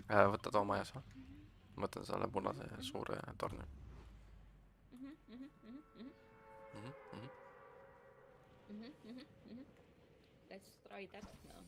Võta too majas või? Ma võtan selle punase suure torni. Let's try that now.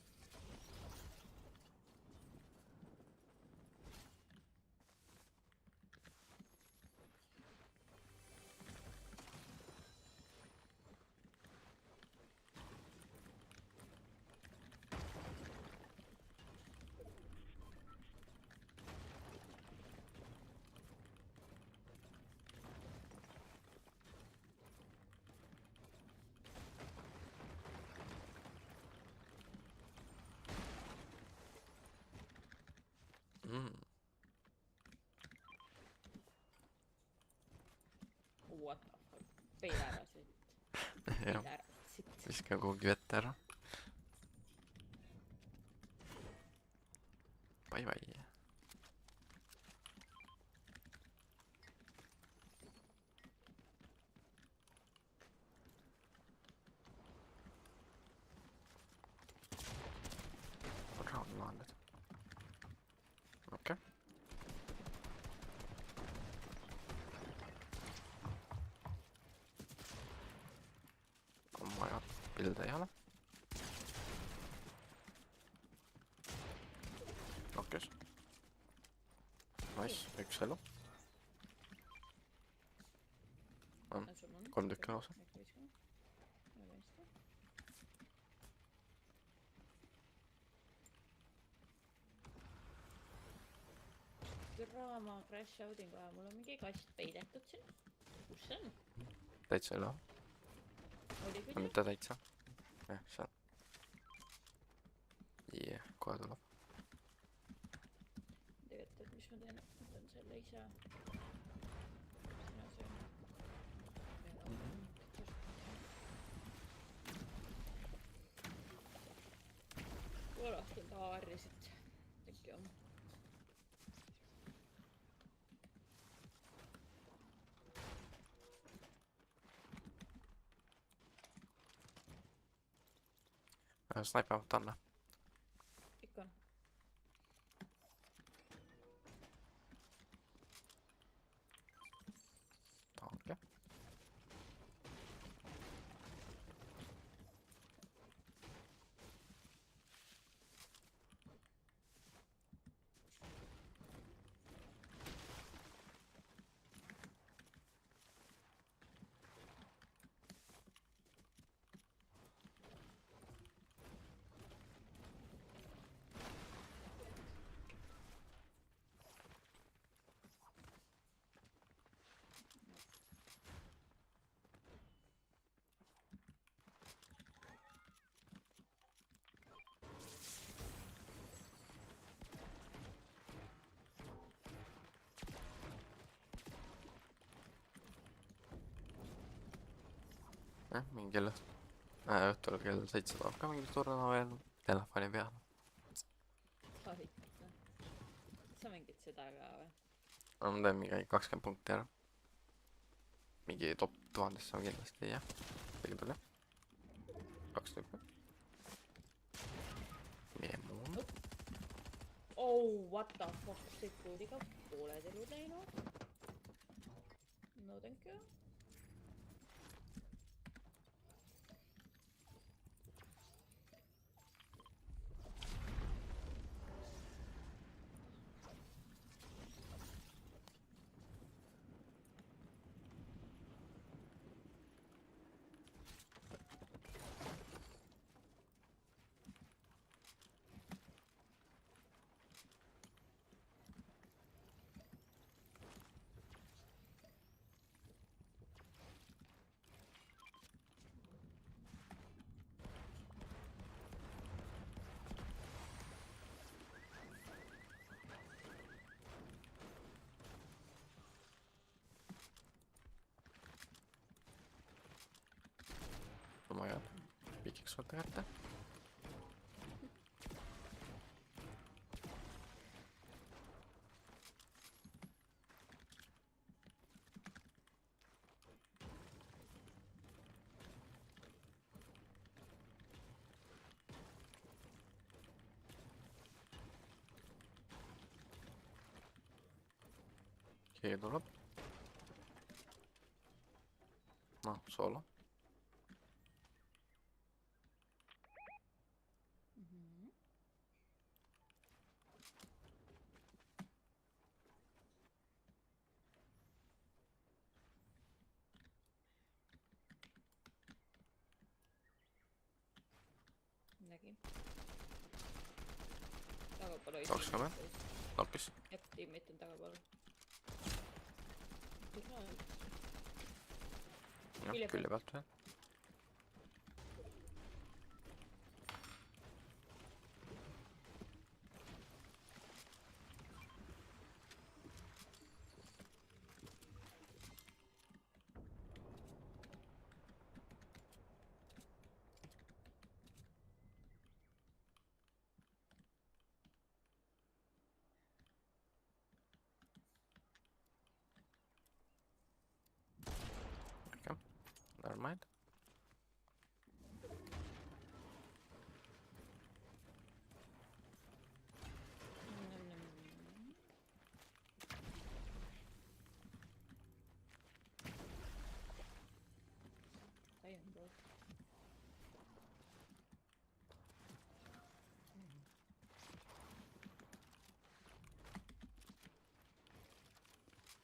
What the fuck? Peile ära siit. Peile ära siit. Viska kuhugi vette ära. Bye bye. Raun laaned. Okei. On vaja pilde ei ole. Nokkes. Nice, üks elu. On 3 tükki lausa. Draama crash outing vaja, mul on mingi kast peidetud siin. Kus see on? Täitsa üle. Oli küll? Mitte täitsa. Jah, seal. Jee, kohe tuleb. Tegelikult, et mis ma teen, võtan selle ise. Sina söön. Kuulastan taarisid. Thank you. Snaipeavat anna. Ikka on. Okei. Mingi õhtul kell 7 tuleb ka mingi turna veel telefoni peal. Savita. Sa mängid seda ka või? Ma teen mingi 20 punkti ära. Mingi top 1000-sse ma kindlasti ei jää. Tegi tuli. 2 tükki. Meemuun. Oh, what the fuck, see koodiga pooled elud läinud. No thank you. Ma jään pikiks võtta kätte. keegi tuleb. noh, soolo. Nägin. Tagapool oli 20. Nappis. Jah, tiimid on tagapool. jah, külje pealt veel. Never mind.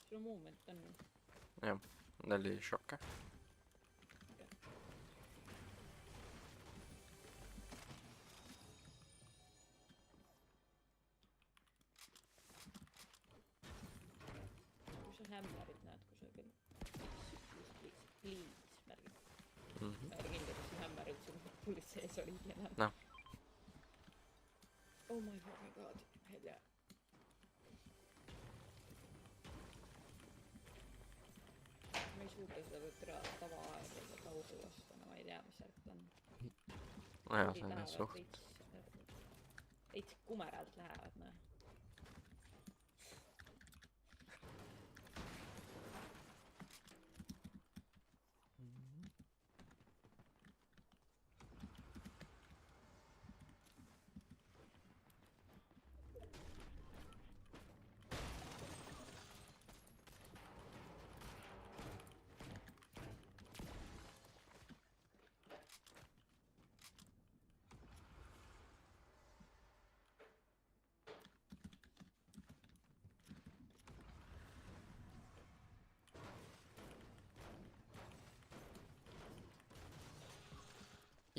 Sul movement on. jah, 4 šokke. Kui sa hämmerit näed kusagil. Please märgid. Ma ei ole kindel, et see hämmerid sul pullis sees olid enam. noh. Oh my god, ma ei tea. Ma ei suuda seda tavaaeglaselt laudu lasta, no ma ei tea, mis sealt on. nojah, see on suht. Veits kumeralt lähevad, noh.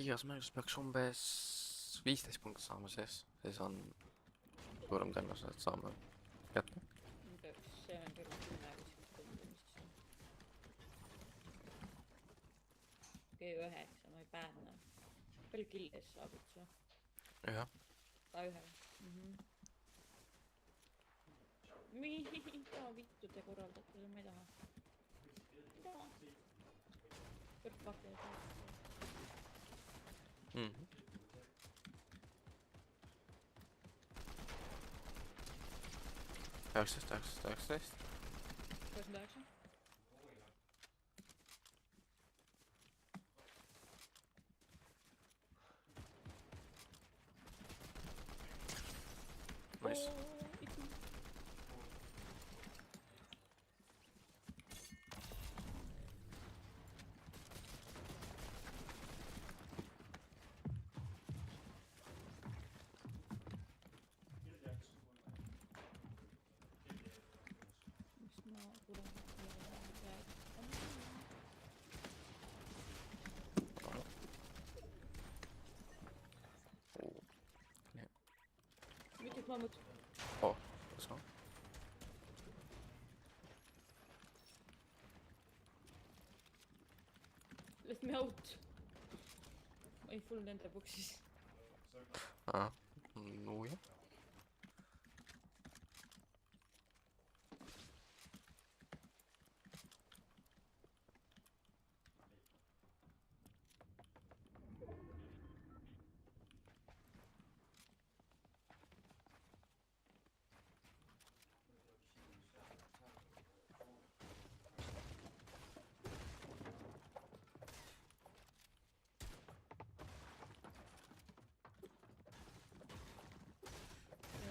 igas mängus peaks umbes 15 punkti saama sees. siis on suurem tõenäosus, et saame kätte. See on küll 10 kuskilt tundumist. okei, 9, ma ei pääna. Palju killes saab üldse? jah. Ka 1. Mida vittu te korraldate, ma ei taha. Mida? Kõrvpake ja taha. 19. 29. Nice. Ma mõtlen. Oh, kas on? Let me out. Ma ei full nende boksis. No jah.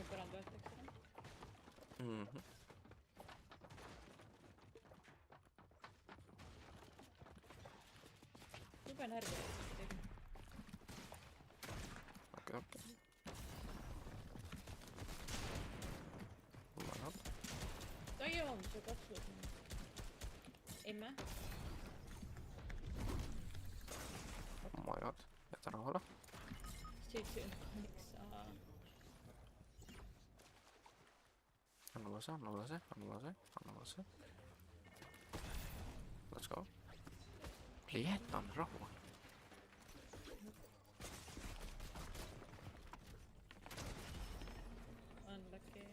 Pärand võetakse. pean järgi tegema. Okei. Ma nad. Tai on, see katsud. Emme. Oh my god. Jätä rahalla. 78. Anna lase. Let's go. Jätän rahalla. Unlucky.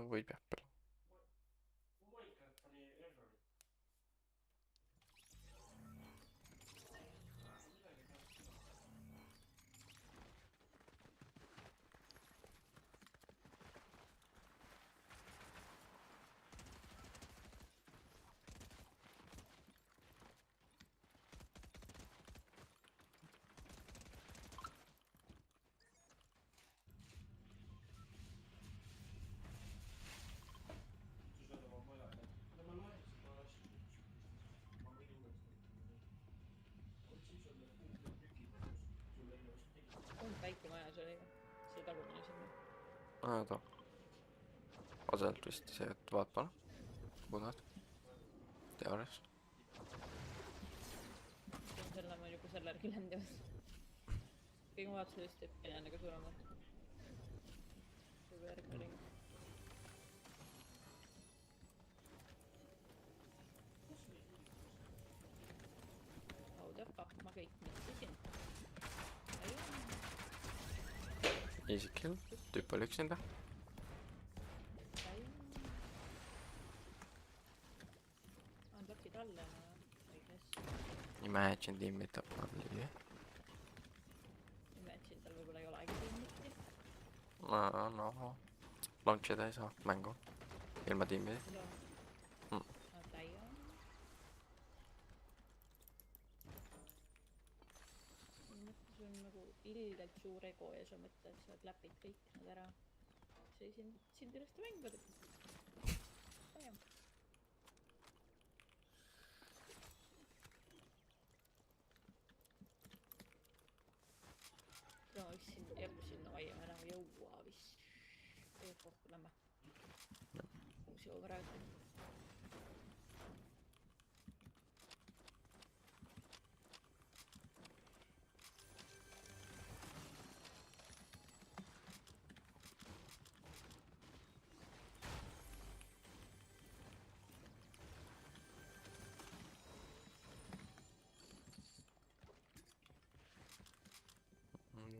Võib jah peale. On väike maja see oli. See tagumine sinna. Too. Oselt vist see, et vaat pane. Kuhu tahad? Teoorias. Selle on juba selle järgi ländimas. Kõige ma vaatasin just tüüpi enne ka suuremat. Juba järgmine ring. Audab papma kõik mõtlesin. Easy kill. Tüüp oli üksinda. Unlockid alla, I guess. Imagine tiimid oli. Imagine tal võib-olla ei olegi tiimiti. No. Launchida ei saa mängu. Ilma tiimidi. Tai on. Sul on nagu ilgelt suur ego ja sa mõtled, et sa läpid kõik nad ära. See sind ülest mängu teeb. Vajem. No, siin jääb sinna vaiem enam jõua vist. Kokku lämme. Uusi overajad.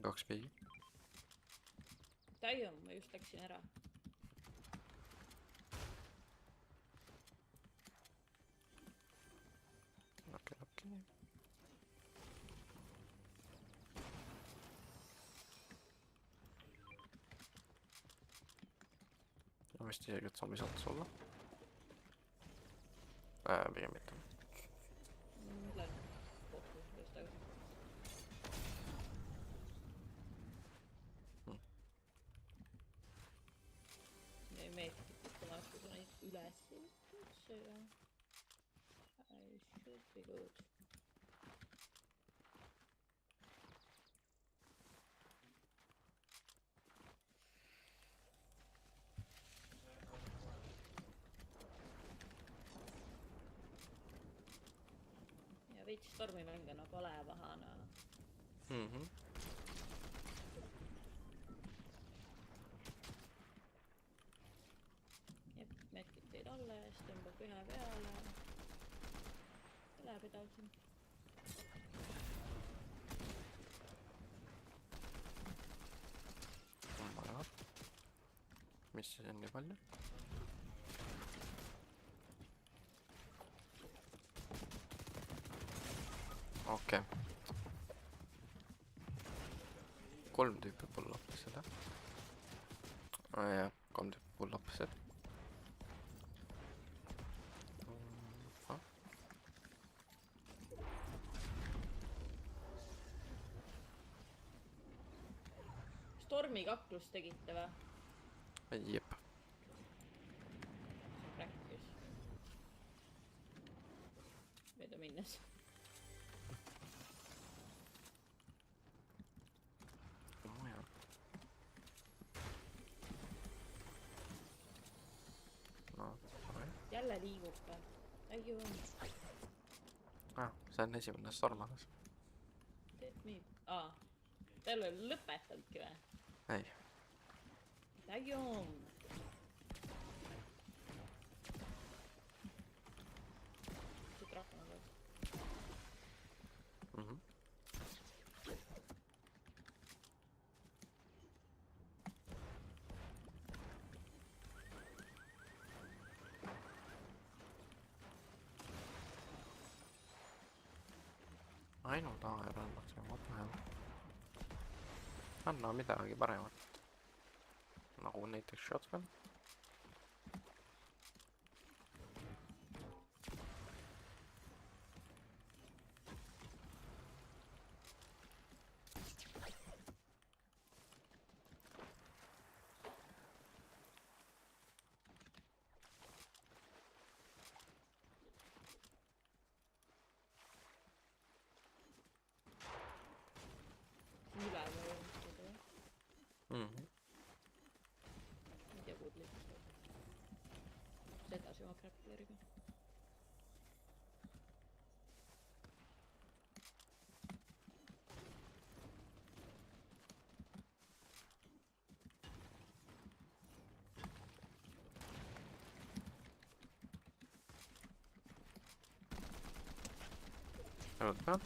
Kaks pigi. Tai on, ma just läksin ära. Okei. Ja vist isegi, et zombi saates olla. Pigem mitte. Lähen kokku just tagasi. Ei meeldib, kui ma astus neid üles seega. I should be good. Ja veits stormimängana pole pahana. Jep, medkit ei ühe peale. Läheb edasi. Mis siis on nii palju? Okei. 3 tüüpi pull-up'ised, jah? Jah, 3 tüüpi pull-up'ised. Stormi kaklust tegite või? Jep. Practice. Mööda minnes. Jälle liigub ka. Äkki on. See on esimene storm alles. Teed nii. Ta ei ole lõpetanudki või? Ei. Äkki on. Siit rahvana peaks. Ainult aer annaks vahepeal. Anna midagi paremat. Nagu näiteks shotgun. Sedasi oma grappler'iga. Oota.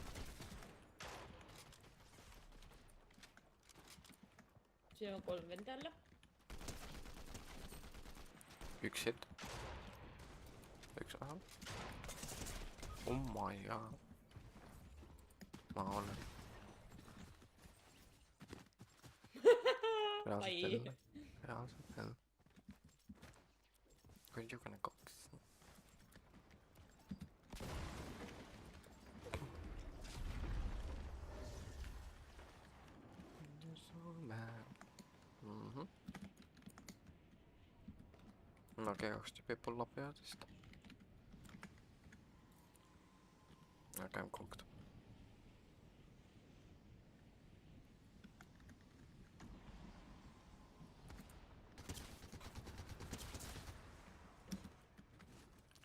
Siin on 3 vend jälle. Üks hit. Üks vähem. Oh my god. Ma olen. Reaalselt hell. Kui niisugune 2. You're so mad. No okei, 2 tüüpi pull-up jäädest. Käim kookta.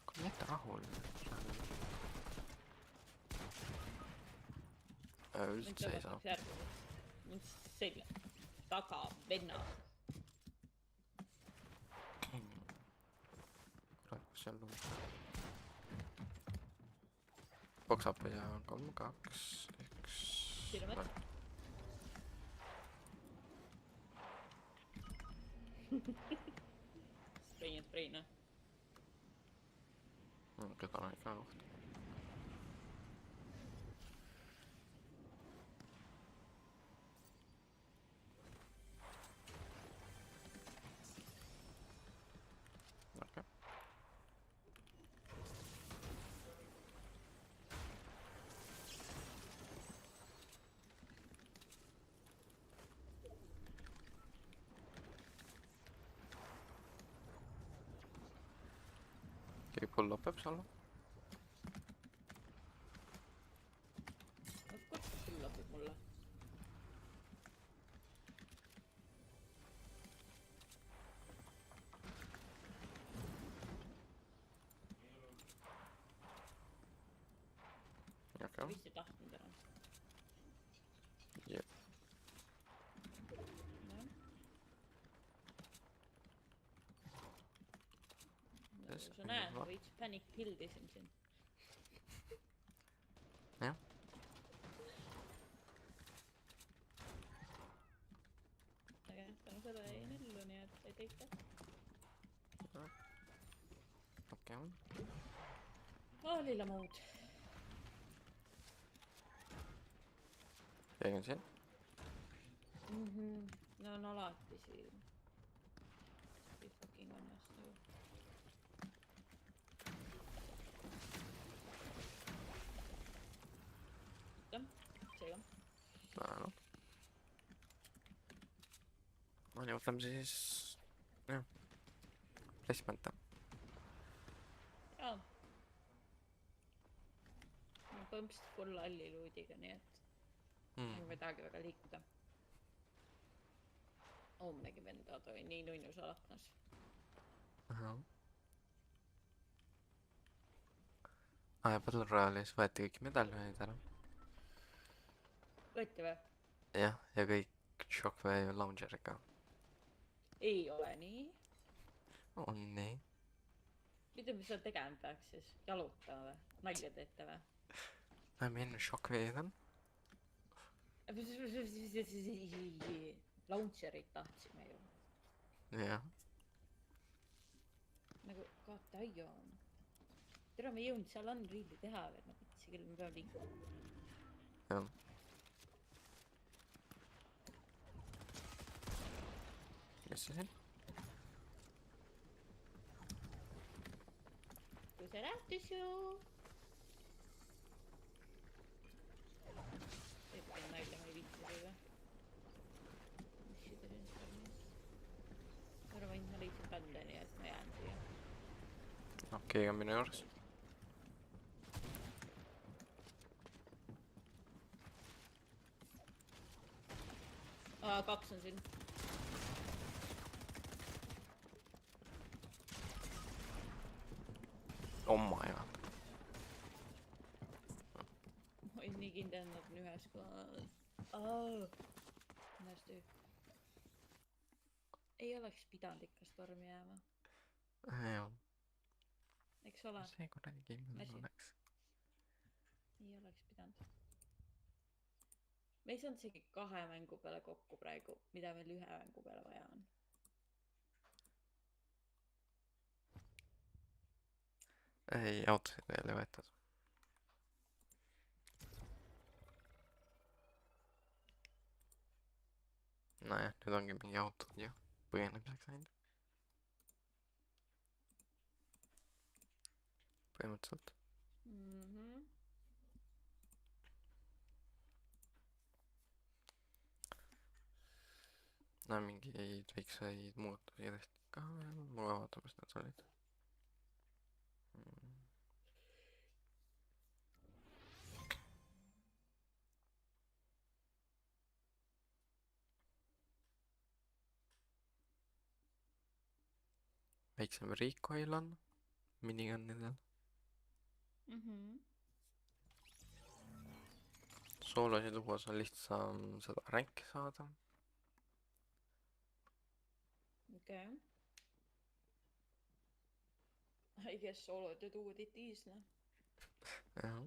Kui mitte rahul. Üldse ei saa. Mind selja taga venna. Kurat, kus see on lugu? Box-up ja 3, 2, 1. Silmet. Spreina. Keda on ikka kohta. Okei. Keegi pull-up peab seal. Kord pull-upib mulle. Okei. Vist ei tahtnud enam. Jep. näe, veits panic pildisin siin. jah. aga jah, tänu selle jäi nellu, nii et sai teike. okei. Lillamuud. keegi on siin? No on alati siin. Ei fucking õnnestu. Seega. Tänan. Võtame siis... jah. Placement'e. Jaa. Ma põhimõtteliselt full alli luudiga, nii et ma ei tahagi väga liikuda. Hommegi venda toi nii nunnus alaknas. Ja Platvormis võeti kõik medaljonid ära. Võeti või? jah, ja kõik Shockwave Launcheriga. Ei ole nii. On nii. Mida me seal tegema peaks siis? Jalutama või? Nalja teete või? Lähme enne Shockwave'en. Launcherit tahtsime ju. jah. Nagu kataio on. Tere, me ei jõudnud seal Unreal'i teha veel. No pitsi küll, me peame liikuma. jah. Kes see siin? Kui see nähtus ju. Ette nalja ma ei viitsi või? Mis see teil on seal mees? Arva ainult ma leidsin bände, nii et ma jään siia. Keegi on minu juures. Kaks on siin. Oh my god. Ma olin nii kindel, et nad on ühes kohas. Nästu. Ei oleks pidanud ikka stormi jääma. jah. Eks ole? see kuradi game oleks. Ei oleks pidanud. Me ei saanud isegi 2 mängu peale kokku praegu, mida meil 1 mängu peale vaja on. ei, autosid veel ei võetud. Nojah, nüüd ongi mingi autod ju põgenemiseks läinud. Põhimõtteliselt. No mingeid väikseid muudatusi tehti ka veel, ma vaatan, mis need olid. väiksem recoil on minigunidel. soolosid luues on lihtsam seda ränki saada. Okei. I guess soolod ja tuud it is, noh. jah.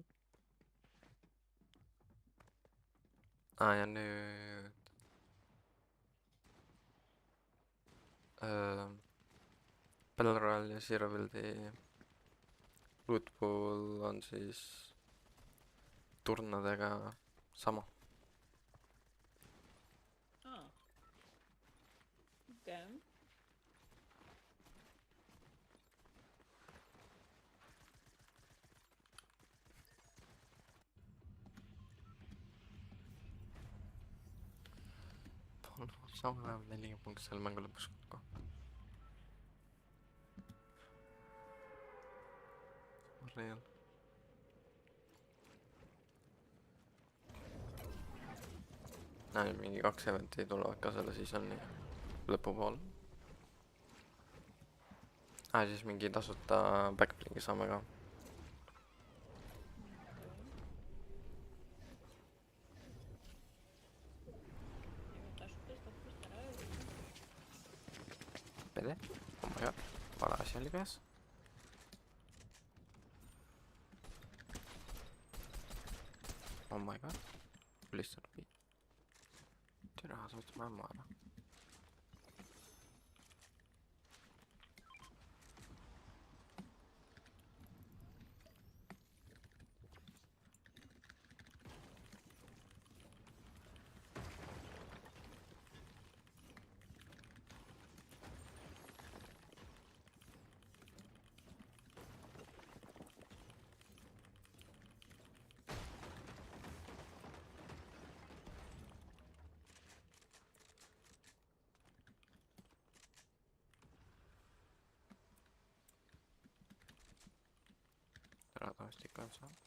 ja nüüd Battle ja Zero Buildi lootpool on siis turnadega sama. Okei. saame vähemalt 40 punkti selle mängu lõpus kokku. Real. mingi 2 eventi tulevad ka selle seasoni lõpupool. siis mingi tasuta backblingi saame ka. Pede? Oh my god, vale asi oli peas. Oh my god. Listen to me. Türa, sa võtsid mu ämma ära. Türa, ta vist ikka on seal.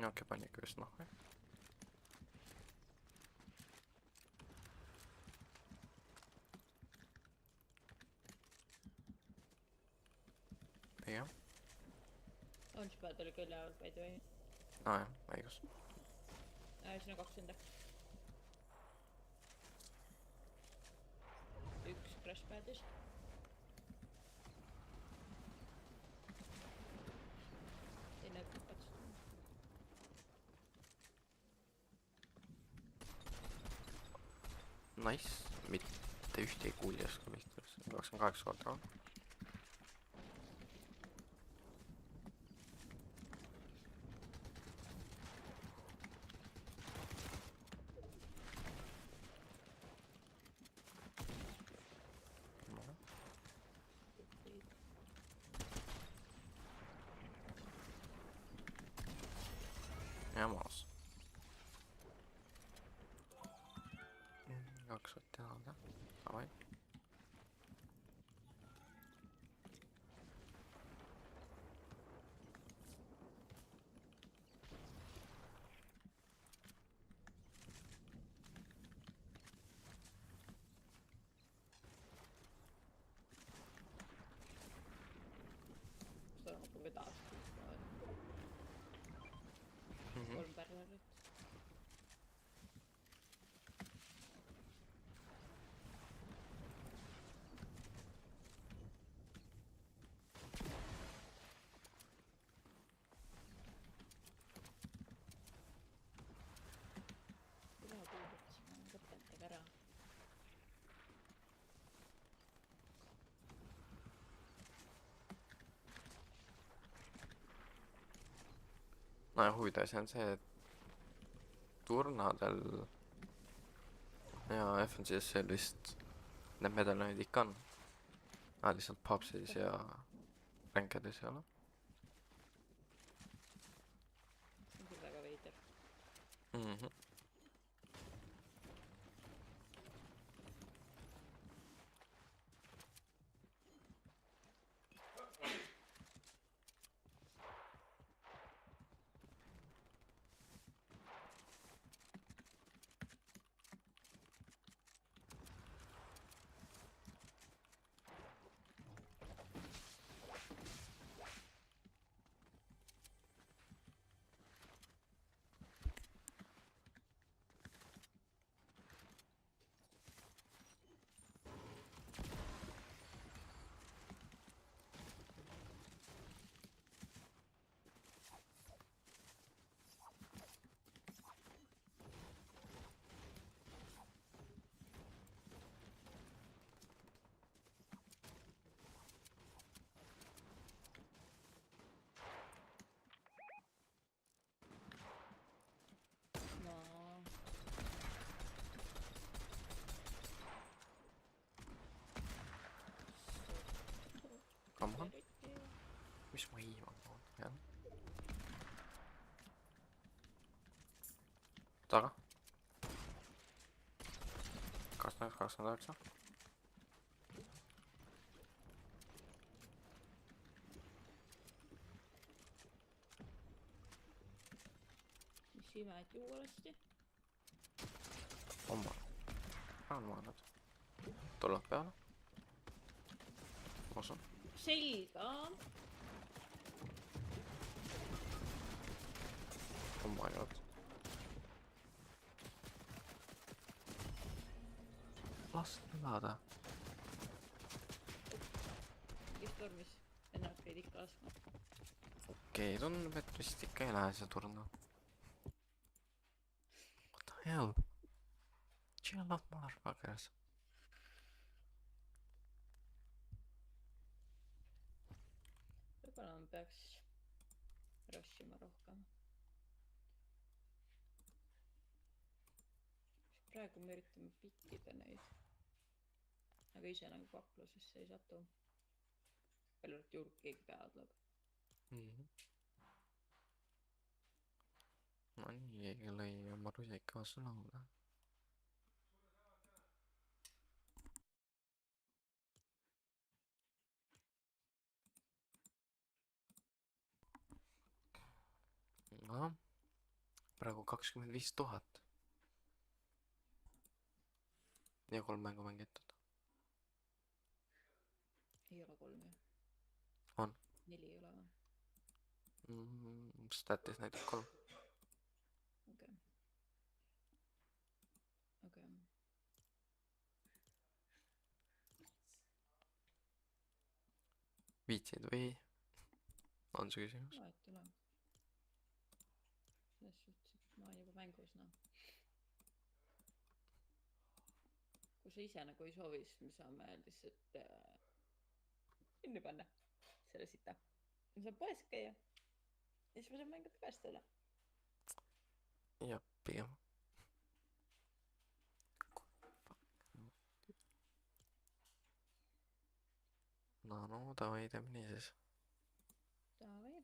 No okei, pani ikka just nahku. Pigem. Launchpad oli küll üleval, by the way. Aa jah, õigus. Siin on 2 enda. Üks crashpadis. Teine õppats. Nice. Mitte ühtegi kuuli oska vist. 28 korda on. Ja maas. 2 võtti alda. Davai. Seda on ka taas. 3 pärlerit. Üle puudub, siis ma võtan tega ära. No ja huvitav see on see, et turnadel ja FNCS-il vist need medaljonid ikka on. Lihtsalt pubsis ja ränkedis ei ole. See on küll väga veider. taga. 29. mis imet juuresti. Oma. On maanud. Tuleb peale. Ma usun. Selga. Oma juurde. Las elada. Kes tormis? Ennast käid ikka laskma. Okei, tundub, et vist ikka ei lähe see turno. What the hell? Chill out, motherfuckers. Võib-olla ma peaks rushima rohkem. Praegu me üritame pikkida neid. Aga ise nagu kaklusesse ei satu. Palju juurde keegi pead lõb. No nii, keegi lõi oma rusika vastu lauda. No, praegu 25 000. Ja 3 mängu mängitud. Ei ole 3 ju. On. 4 ei ole või? Statis näiteks 3. Okei. Viitsid või on see küsimus? Vahet ei ole. Selles suhtes, et ma olen juba mängus, noh. Kui sa ise nagu ei soovi, siis me saame lihtsalt kinni panna selle sita. Me saame poes käia. Ja siis me saame mängida käest üle. Jah, pigem. No, davai, teeme nii siis. Davai.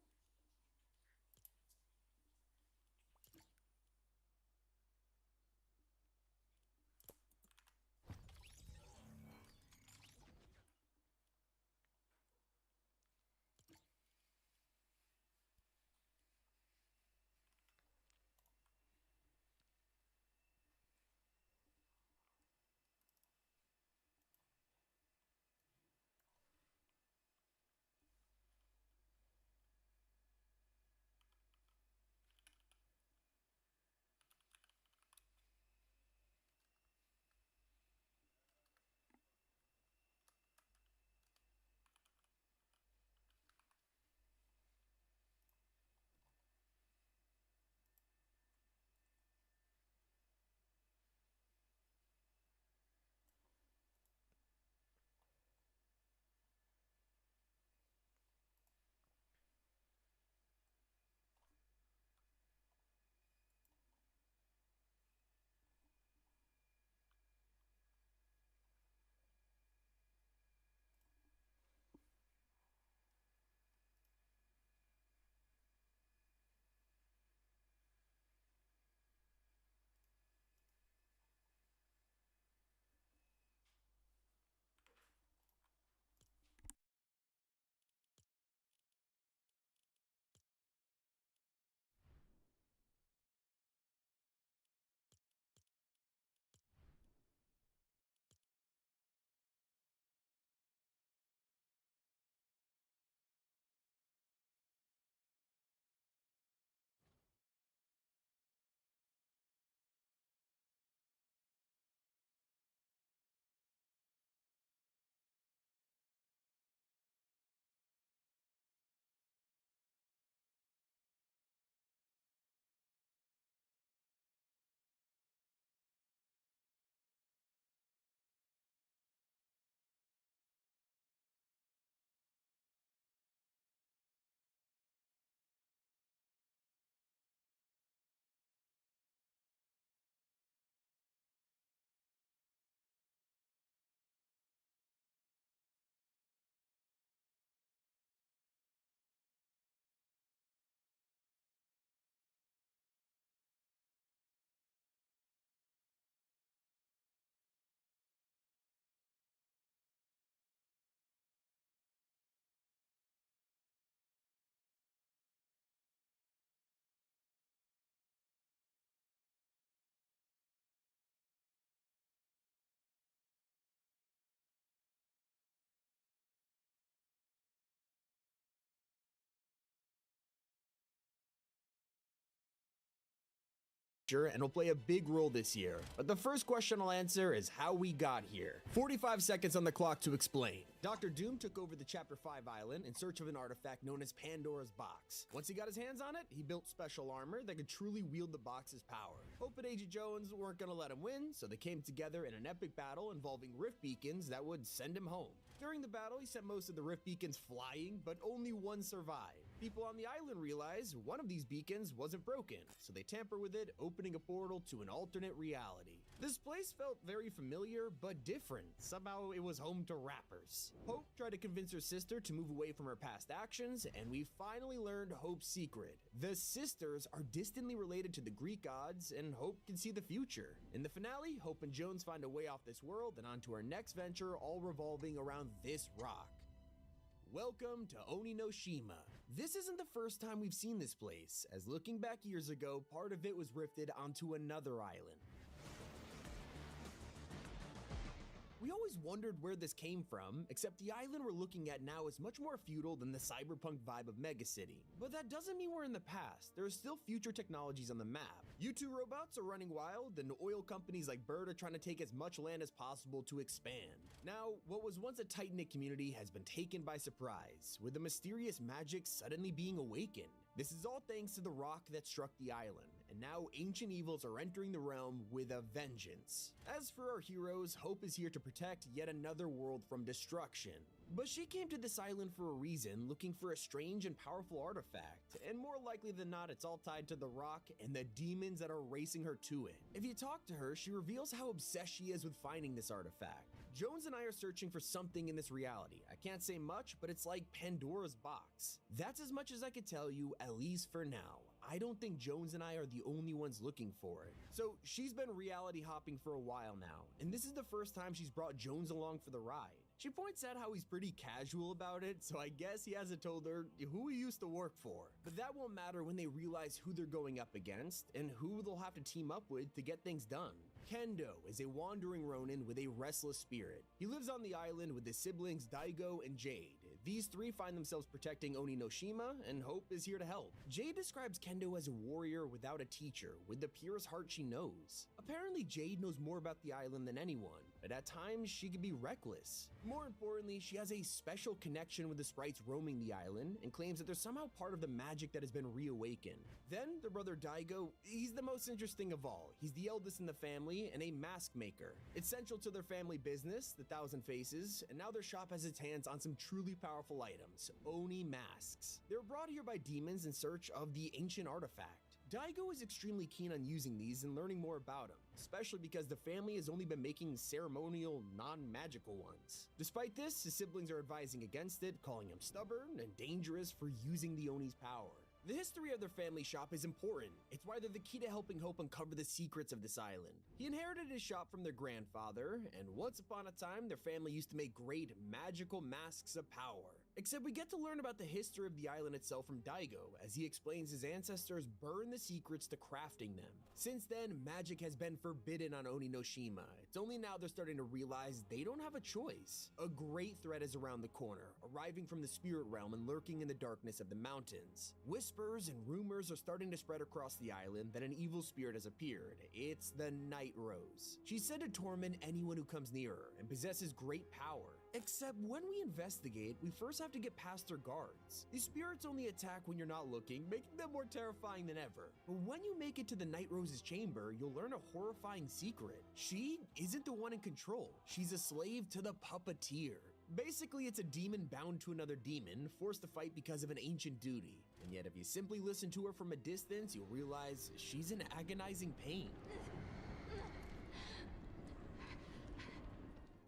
and will play a big role this year. But the first question I'll answer is how we got here. 45 seconds on the clock to explain. Dr. Doom took over the Chapter 5 island in search of an artifact known as Pandora's Box. Once he got his hands on it, he built special armor that could truly wield the box's power. Hope and Agent Jones weren't gonna let him win, so they came together in an epic battle involving rift beacons that would send him home. During the battle, he sent most of the rift beacons flying, but only one survived. People on the island realized one of these beacons wasn't broken, so they tampered with it, opening a portal to an alternate reality. This place felt very familiar, but different. Somehow it was home to rappers. Hope tried to convince her sister to move away from her past actions, and we finally learned Hope's secret. The sisters are distantly related to the Greek gods, and Hope can see the future. In the finale, Hope and Jones find a way off this world and onto our next venture, all revolving around this rock. Welcome to Oninoshima. This isn't the first time we've seen this place, as looking back years ago, part of it was rifted onto another island. We always wondered where this came from, except the island we're looking at now is much more feudal than the cyberpunk vibe of Megacity. But that doesn't mean we're in the past. There are still future technologies on the map. U2 robots are running wild, and oil companies like Bird are trying to take as much land as possible to expand. Now, what was once a tight-knit community has been taken by surprise, with the mysterious magic suddenly being awakened. This is all thanks to the rock that struck the island, and now ancient evils are entering the realm with a vengeance. As for our heroes, Hope is here to protect yet another world from destruction. But she came to this island for a reason, looking for a strange and powerful artifact, and more likely than not, it's all tied to the rock and the demons that are racing her to it. If you talk to her, she reveals how obsessed she is with finding this artifact. Jones and I are searching for something in this reality. I can't say much, but it's like Pandora's box. That's as much as I could tell you, at least for now. I don't think Jones and I are the only ones looking for it. So she's been reality hopping for a while now, and this is the first time she's brought Jones along for the ride. She points out how he's pretty casual about it, so I guess he hasn't told her who he used to work for. But that won't matter when they realize who they're going up against and who they'll have to team up with to get things done. Kendo is a wandering ronin with a restless spirit. He lives on the island with his siblings Daigo and Jade. These three find themselves protecting Oninoshima, and Hope is here to help. Jade describes Kendo as a warrior without a teacher, with the purest heart she knows. Apparently Jade knows more about the island than anyone, but at times she can be reckless. More importantly, she has a special connection with the sprites roaming the island, and claims that they're somehow part of the magic that has been reawakened. Then, their brother Daigo, he's the most interesting of all. He's the eldest in the family and a mask maker. It's central to their family business, the Thousand Faces, and now their shop has its hands on some truly powerful items, Oni masks. They were brought here by demons in search of the ancient artifact. Daigo is extremely keen on using these and learning more about them, especially because the family has only been making ceremonial, non-magical ones. Despite this, his siblings are advising against it, calling him stubborn and dangerous for using the Oni's power. The history of their family shop is important. It's why they're the key to helping Hope uncover the secrets of this island. He inherited his shop from their grandfather, and once upon a time, their family used to make great magical masks of power. Except we get to learn about the history of the island itself from Daigo, as he explains his ancestors burned the secrets to crafting them. Since then, magic has been forbidden on Oninoshima. It's only now they're starting to realize they don't have a choice. A great threat is around the corner, arriving from the spirit realm and lurking in the darkness of the mountains. Whispers and rumors are starting to spread across the island that an evil spirit has appeared. It's the Night Rose. She's said to torment anyone who comes near her and possesses great power. Except when we investigate, we first have to get past her guards. These spirits only attack when you're not looking, making them more terrifying than ever. But when you make it to the Night Rose's chamber, you'll learn a horrifying secret. She isn't the one in control. She's a slave to the puppeteer. Basically, it's a demon bound to another demon, forced to fight because of an ancient duty. And yet, if you simply listen to her from a distance, you'll realize she's in agonizing pain.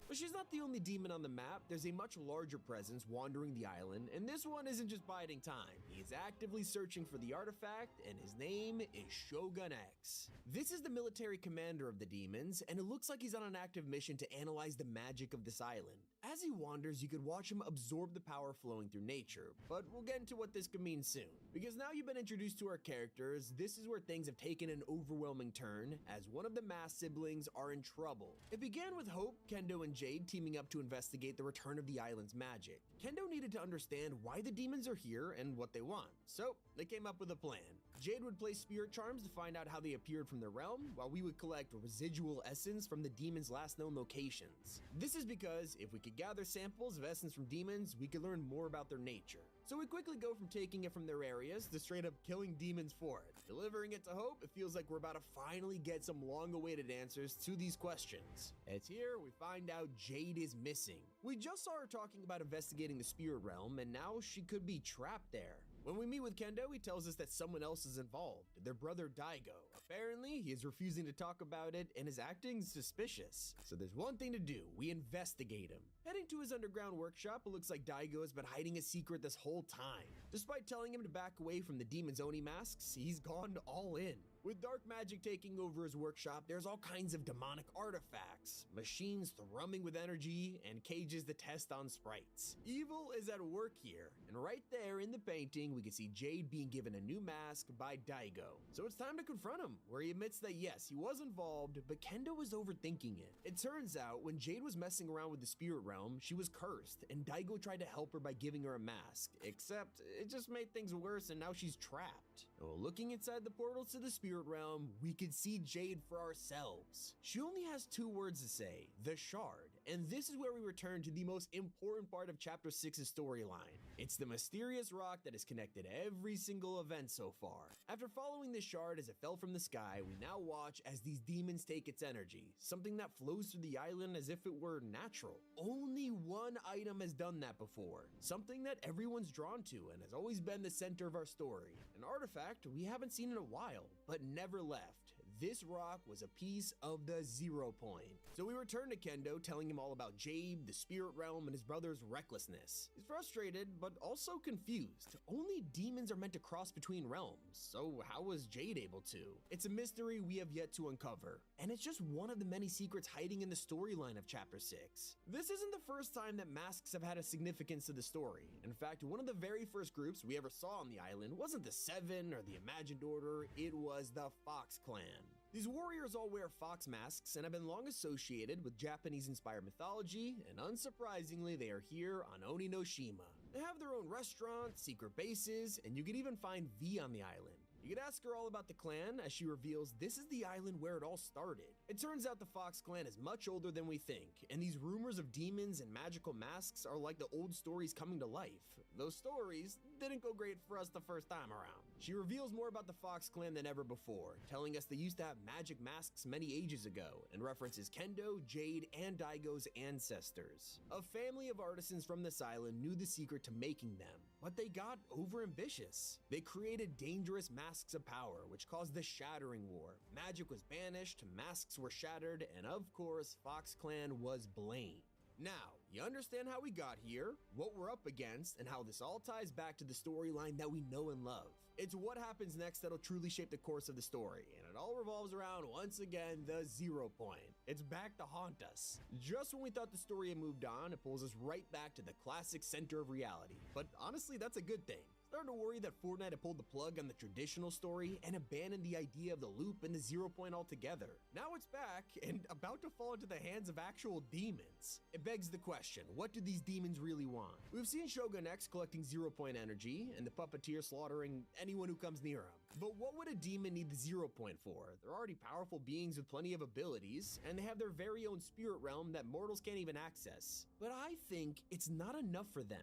But she's not the only demon on the map. There's a much larger presence wandering the island, and this one isn't just biding time. He is actively searching for the artifact, and his name is Shogun X. This is the military commander of the demons, and it looks like he's on an active mission to analyze the magic of this island. As he wanders, you could watch him absorb the power flowing through nature, but we'll get into what this could mean soon. Because now you've been introduced to our characters, this is where things have taken an overwhelming turn, as one of the masked siblings are in trouble. It began with Hope, Kendo, and Jade Jade teaming up to investigate the return of the island's magic. Kendo needed to understand why the demons are here and what they want, so they came up with a plan. Jade would play spirit charms to find out how they appeared from their realm, while we would collect residual essence from the demons' last known locations. This is because if we could gather samples of essence from demons, we could learn more about their nature. So we quickly go from taking it from their areas to straight up killing demons for it. Delivering it to Hope, it feels like we're about to finally get some long-awaited answers to these questions. It's here we find out Jade is missing. We just saw her talking about investigating the spirit realm, and now she could be trapped there. When we meet with Kendo, he tells us that someone else is involved, their brother Daigo. Apparently, he is refusing to talk about it and is acting suspicious. So there's one thing to do, we investigate him. Heading to his underground workshop, it looks like Daigo has been hiding a secret this whole time. Despite telling him to back away from the demon's Oni masks, he's gone all in. With dark magic taking over his workshop, there's all kinds of demonic artifacts, machines thrumming with energy, and cages to test on sprites. Evil is at work here, and right there in the painting, we can see Jade being given a new mask by Daigo. So it's time to confront him, where he admits that yes, he was involved, but Kendo was overthinking it. It turns out, when Jade was messing around with the spirit realm, she was cursed, and Daigo tried to help her by giving her a mask, except it just made things worse and now she's trapped. Well, looking inside the portals to the spirit realm, we could see Jade for ourselves. She only has 2 words to say, the shard, and this is where we return to the most important part of Chapter 6's storyline. It's the mysterious rock that has connected every single event so far. After following this shard as it fell from the sky, we now watch as these demons take its energy, something that flows through the island as if it were natural. Only one item has done that before, something that everyone's drawn to and has always been the center of our story. An artifact we haven't seen in a while, but never left. This rock was a piece of the 0 point. So we return to Kendo, telling him all about Jade, the spirit realm, and his brother's recklessness. He's frustrated, but also confused. Only demons are meant to cross between realms, so how was Jade able to? It's a mystery we have yet to uncover, and it's just one of the many secrets hiding in the storyline of Chapter 6. This isn't the first time that masks have had a significance to the story. In fact, one of the very first groups we ever saw on the island wasn't the Seven or the Imagined Order, it was the Fox Clan. These warriors all wear fox masks and have been long associated with Japanese-inspired mythology, and unsurprisingly, they are here on Oninoshima. They have their own restaurants, secret bases, and you can even find V on the island. You could ask her all about the clan as she reveals this is the island where it all started. It turns out the Fox clan is much older than we think, and these rumors of demons and magical masks are like the old stories coming to life. Those stories didn't go great for us the first time around. She reveals more about the Fox clan than ever before, telling us they used to have magic masks many ages ago, and references Kendo, Jade, and Daigo's ancestors. A family of artisans from this island knew the secret to making them, but they got overambitious. They created dangerous masks of power, which caused the Shattering War. Magic was banished, masks were shattered, and of course, Fox Clan was blamed. Now, you understand how we got here, what we're up against, and how this all ties back to the storyline that we know and love. It's what happens next that'll truly shape the course of the story, and it all revolves around, once again, the 0 point. It's back to haunt us. Just when we thought the story had moved on, it pulls us right back to the classic center of reality. But honestly, that's a good thing. Starting to worry that Fortnite had pulled the plug on the traditional story and abandoned the idea of the loop and the 0 point altogether. Now it's back and about to fall into the hands of actual demons. It begs the question, what do these demons really want? We've seen Shogun X collecting 0 point energy and the puppeteer slaughtering anyone who comes near him. But what would a demon need the 0 point for? They're already powerful beings with plenty of abilities, and they have their very own spirit realm that mortals can't even access. But I think it's not enough for them.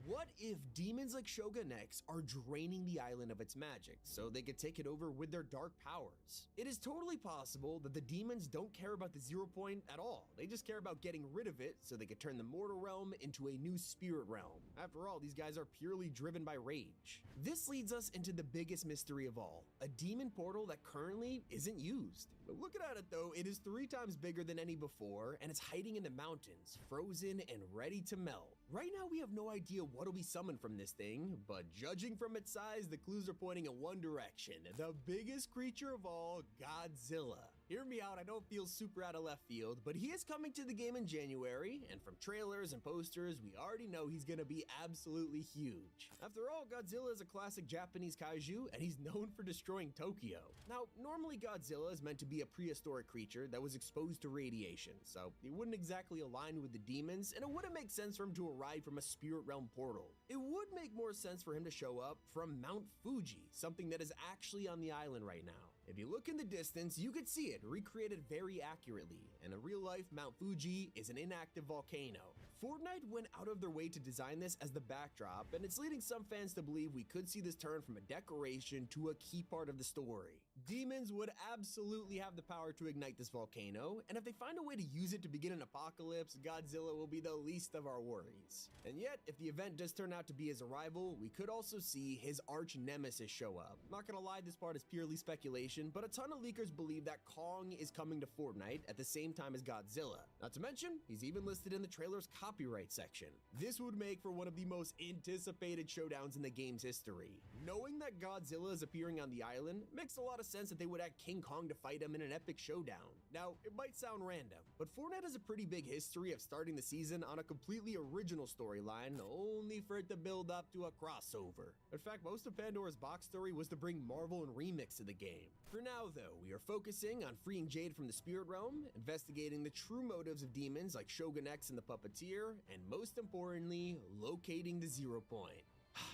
What if demons like Shogun X are draining the island of its magic so they could take it over with their dark powers? It is totally possible that the demons don't care about the 0 point at all. They just care about getting rid of it so they could turn the mortal realm into a new spirit realm. After all, these guys are purely driven by rage. This leads us into the biggest mystery of all, a demon portal that currently isn't used. But looking at it though, it is 3 times bigger than any before, and it's hiding in the mountains, frozen and ready to melt. Right now we have no idea what'll be summoned from this thing, but judging from its size, the clues are pointing in one direction, the biggest creature of all, Godzilla. Hear me out, I don't feel super out of left field, but he is coming to the game in January, and from trailers and posters, we already know he's gonna be absolutely huge. After all, Godzilla is a classic Japanese kaiju, and he's known for destroying Tokyo. Now, normally Godzilla is meant to be a prehistoric creature that was exposed to radiation, so he wouldn't exactly align with the demons, and it wouldn't make sense for him to arrive from a spirit realm portal. It would make more sense for him to show up from Mount Fuji, something that is actually on the island right now. If you look in the distance, you could see it recreated very accurately, and in real life, Mount Fuji is an inactive volcano. Fortnite went out of their way to design this as the backdrop, and it's leading some fans to believe we could see this turn from a decoration to a key part of the story. Demons would absolutely have the power to ignite this volcano, and if they find a way to use it to begin an apocalypse, Godzilla will be the least of our worries. And yet, if the event does turn out to be his arrival, we could also see his arch nemesis show up. Not gonna lie, this part is purely speculation, but a ton of leakers believe that Kong is coming to Fortnite at the same time as Godzilla. Not to mention, he's even listed in the trailer's copyright section. This would make for one of the most anticipated showdowns in the game's history. Knowing that Godzilla is appearing on the island makes a lot of sense that they would add King Kong to fight him in an epic showdown. Now, it might sound random, but Fortnite has a pretty big history of starting the season on a completely original storyline, only for it to build up to a crossover. In fact, most of Pandora's box story was to bring Marvel and Remix to the game. For now, though, we are focusing on freeing Jade from the spirit realm, investigating the true motives of demons like Shogun X and the Puppeteer, and most importantly, locating the zero point.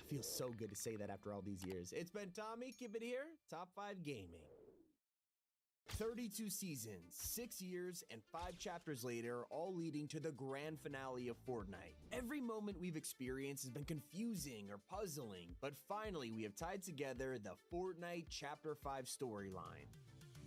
Feels so good to say that after all these years. It's been Tommy, keep it here, Top 5 Gaming. 32 seasons, 6 years, and 5 chapters later, all leading to the grand finale of Fortnite. Every moment we've experienced has been confusing or puzzling, but finally we have tied together the Fortnite Chapter 5 storyline.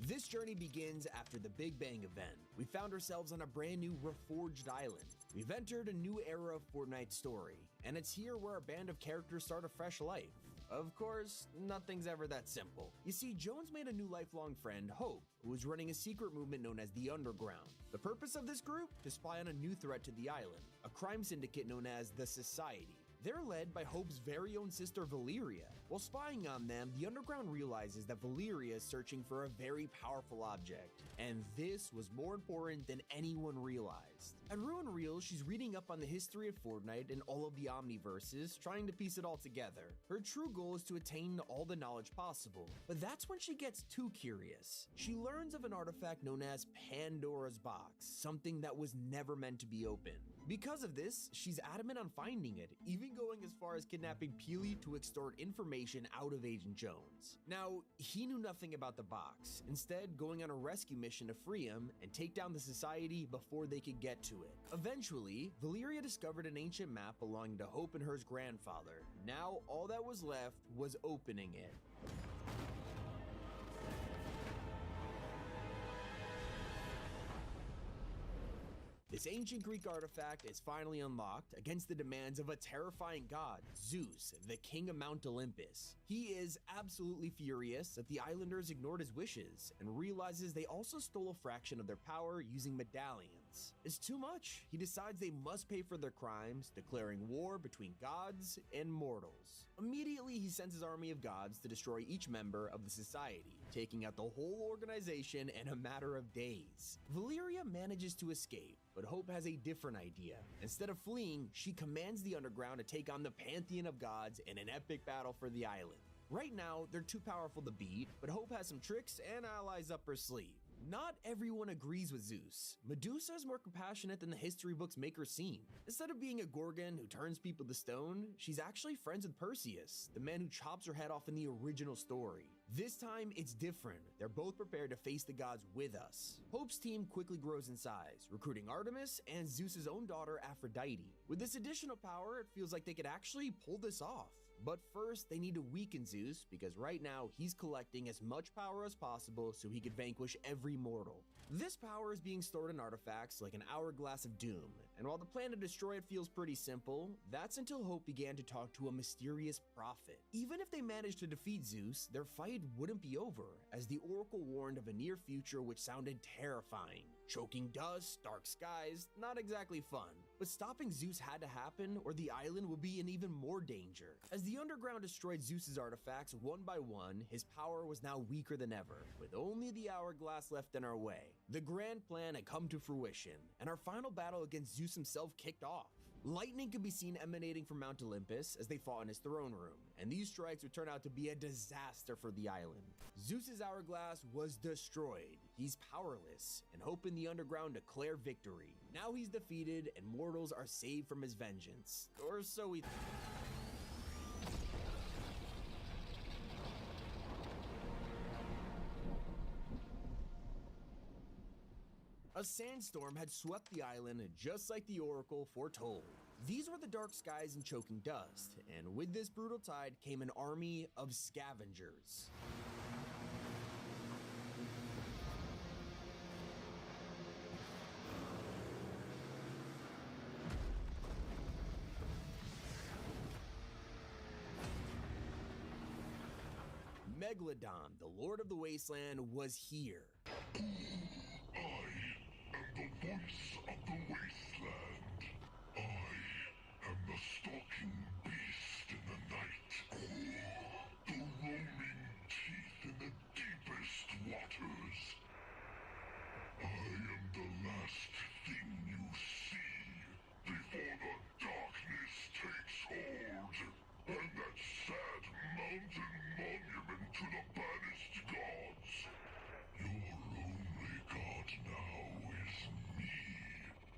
This journey begins after the Big Bang event. We found ourselves on a brand new reforged island. We've entered a new era of Fortnite's story, and it's here where our band of characters start a fresh life. Of course, nothing's ever that simple. You see, Jones made a new lifelong friend, Hope, who was running a secret movement known as the Underground. The purpose of this group? To spy on a new threat to the island, a crime syndicate known as the Society. They're led by Hope's very own sister Valeria. While spying on them, the Underground realizes that Valeria is searching for a very powerful object, and this was more important than anyone realized. At Ruin Real, she's reading up on the history of Fortnite and all of the Omniverses, trying to piece it all together. Her true goal is to attain all the knowledge possible, but that's when she gets too curious. She learns of an artifact known as Pandora's Box, something that was never meant to be opened. Because of this, she's adamant on finding it, even going as far as kidnapping Peely to extort information out of Agent Jones. Now, he knew nothing about the box, instead going on a rescue mission to free him and take down the Society before they could get to it. Eventually, Valeria discovered an ancient map belonging to Hope and her's grandfather. Now, all that was left was opening it. This ancient Greek artifact is finally unlocked against the demands of a terrifying god, Zeus, the king of Mount Olympus. He is absolutely furious that the islanders ignored his wishes and realizes they also stole a fraction of their power using medallions. It's too much. He decides they must pay for their crimes, declaring war between gods and mortals. Immediately, he sends his army of gods to destroy each member of the Society, taking out the whole organization in a matter of days. Valeria manages to escape, but Hope has a different idea. Instead of fleeing, she commands the Underground to take on the pantheon of gods in an epic battle for the island. Right now, they're too powerful to beat, but Hope has some tricks and allies up her sleeve. Not everyone agrees with Zeus. Medusa is more compassionate than the history books make her seem. Instead of being a Gorgon who turns people to stone, she's actually friends with Perseus, the man who chops her head off in the original story. This time, it's different. They're both prepared to face the gods with us. Hope's team quickly grows in size, recruiting Artemis and Zeus's own daughter Aphrodite. With this additional power, it feels like they could actually pull this off. But first, they need to weaken Zeus, because right now, he's collecting as much power as possible so he could vanquish every mortal. This power is being stored in artifacts like an Hourglass of Doom, and while the plan to destroy it feels pretty simple, that's until Hope began to talk to a mysterious prophet. Even if they managed to defeat Zeus, their fight wouldn't be over, as the Oracle warned of a near future which sounded terrifying. Choking dust, dark skies, not exactly fun. But stopping Zeus had to happen, or the island would be in even more danger. As the underground destroyed Zeus's artifacts one by one, his power was now weaker than ever, with only the hourglass left in our way. The grand plan had come to fruition, and our final battle against Zeus himself kicked off. Lightning could be seen emanating from Mount Olympus as they fought in his throne room, and these strikes would turn out to be a disaster for the island. Zeus's hourglass was destroyed. He's powerless, and Hope in the underground declare victory. Now he's defeated, and mortals are saved from his vengeance. Or so we A sandstorm had swept the island just like the Oracle foretold. These were the dark skies and choking dust, and with this brutal tide came an army of scavengers. Megalodon, the Lord of the Wasteland, was here. I am the voice of the wasteland. I am the stalking beast in the night. The roaming teeth in the deepest waters. I am the last thing you see before the darkness takes hold. And that sad mountain monument to the banished gods. Your only god now is me,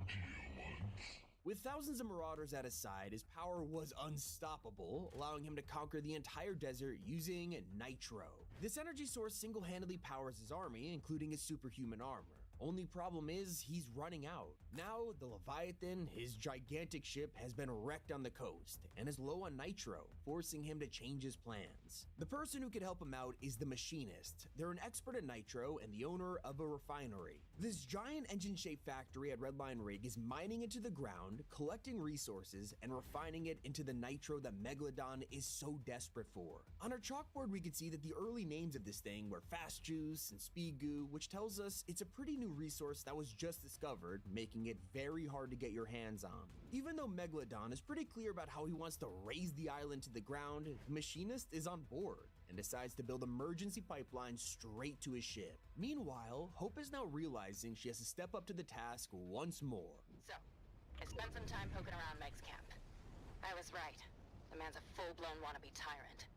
dear ones. With thousands of marauders at his side, his power was unstoppable, allowing him to conquer the entire desert using nitro. This energy source single-handedly powers his army, including his superhuman armor. Only problem is, he's running out. Now, the Leviathan, his gigantic ship, has been wrecked on the coast and is low on nitro, forcing him to change his plans. The person who could help him out is the Machinist. They're an expert at nitro and the owner of a refinery. This giant engine-shaped factory at Redline Rig is mining into the ground, collecting resources, and refining it into the nitro that Megalodon is so desperate for. On our chalkboard, we can see that the early names of this thing were Fast Juice and Speed Goo, which tells us it's a pretty new resource that was just discovered, making it very hard to get your hands on. Even though Megalodon is pretty clear about how he wants to raise the island to the ground, the Machinist is on board and decides to build emergency pipelines straight to his ship. Meanwhile, Hope is now realizing she has to step up to the task once more. So, I spent some time poking around Meg's camp. I was right. The man's a full-blown wannabe tyrant.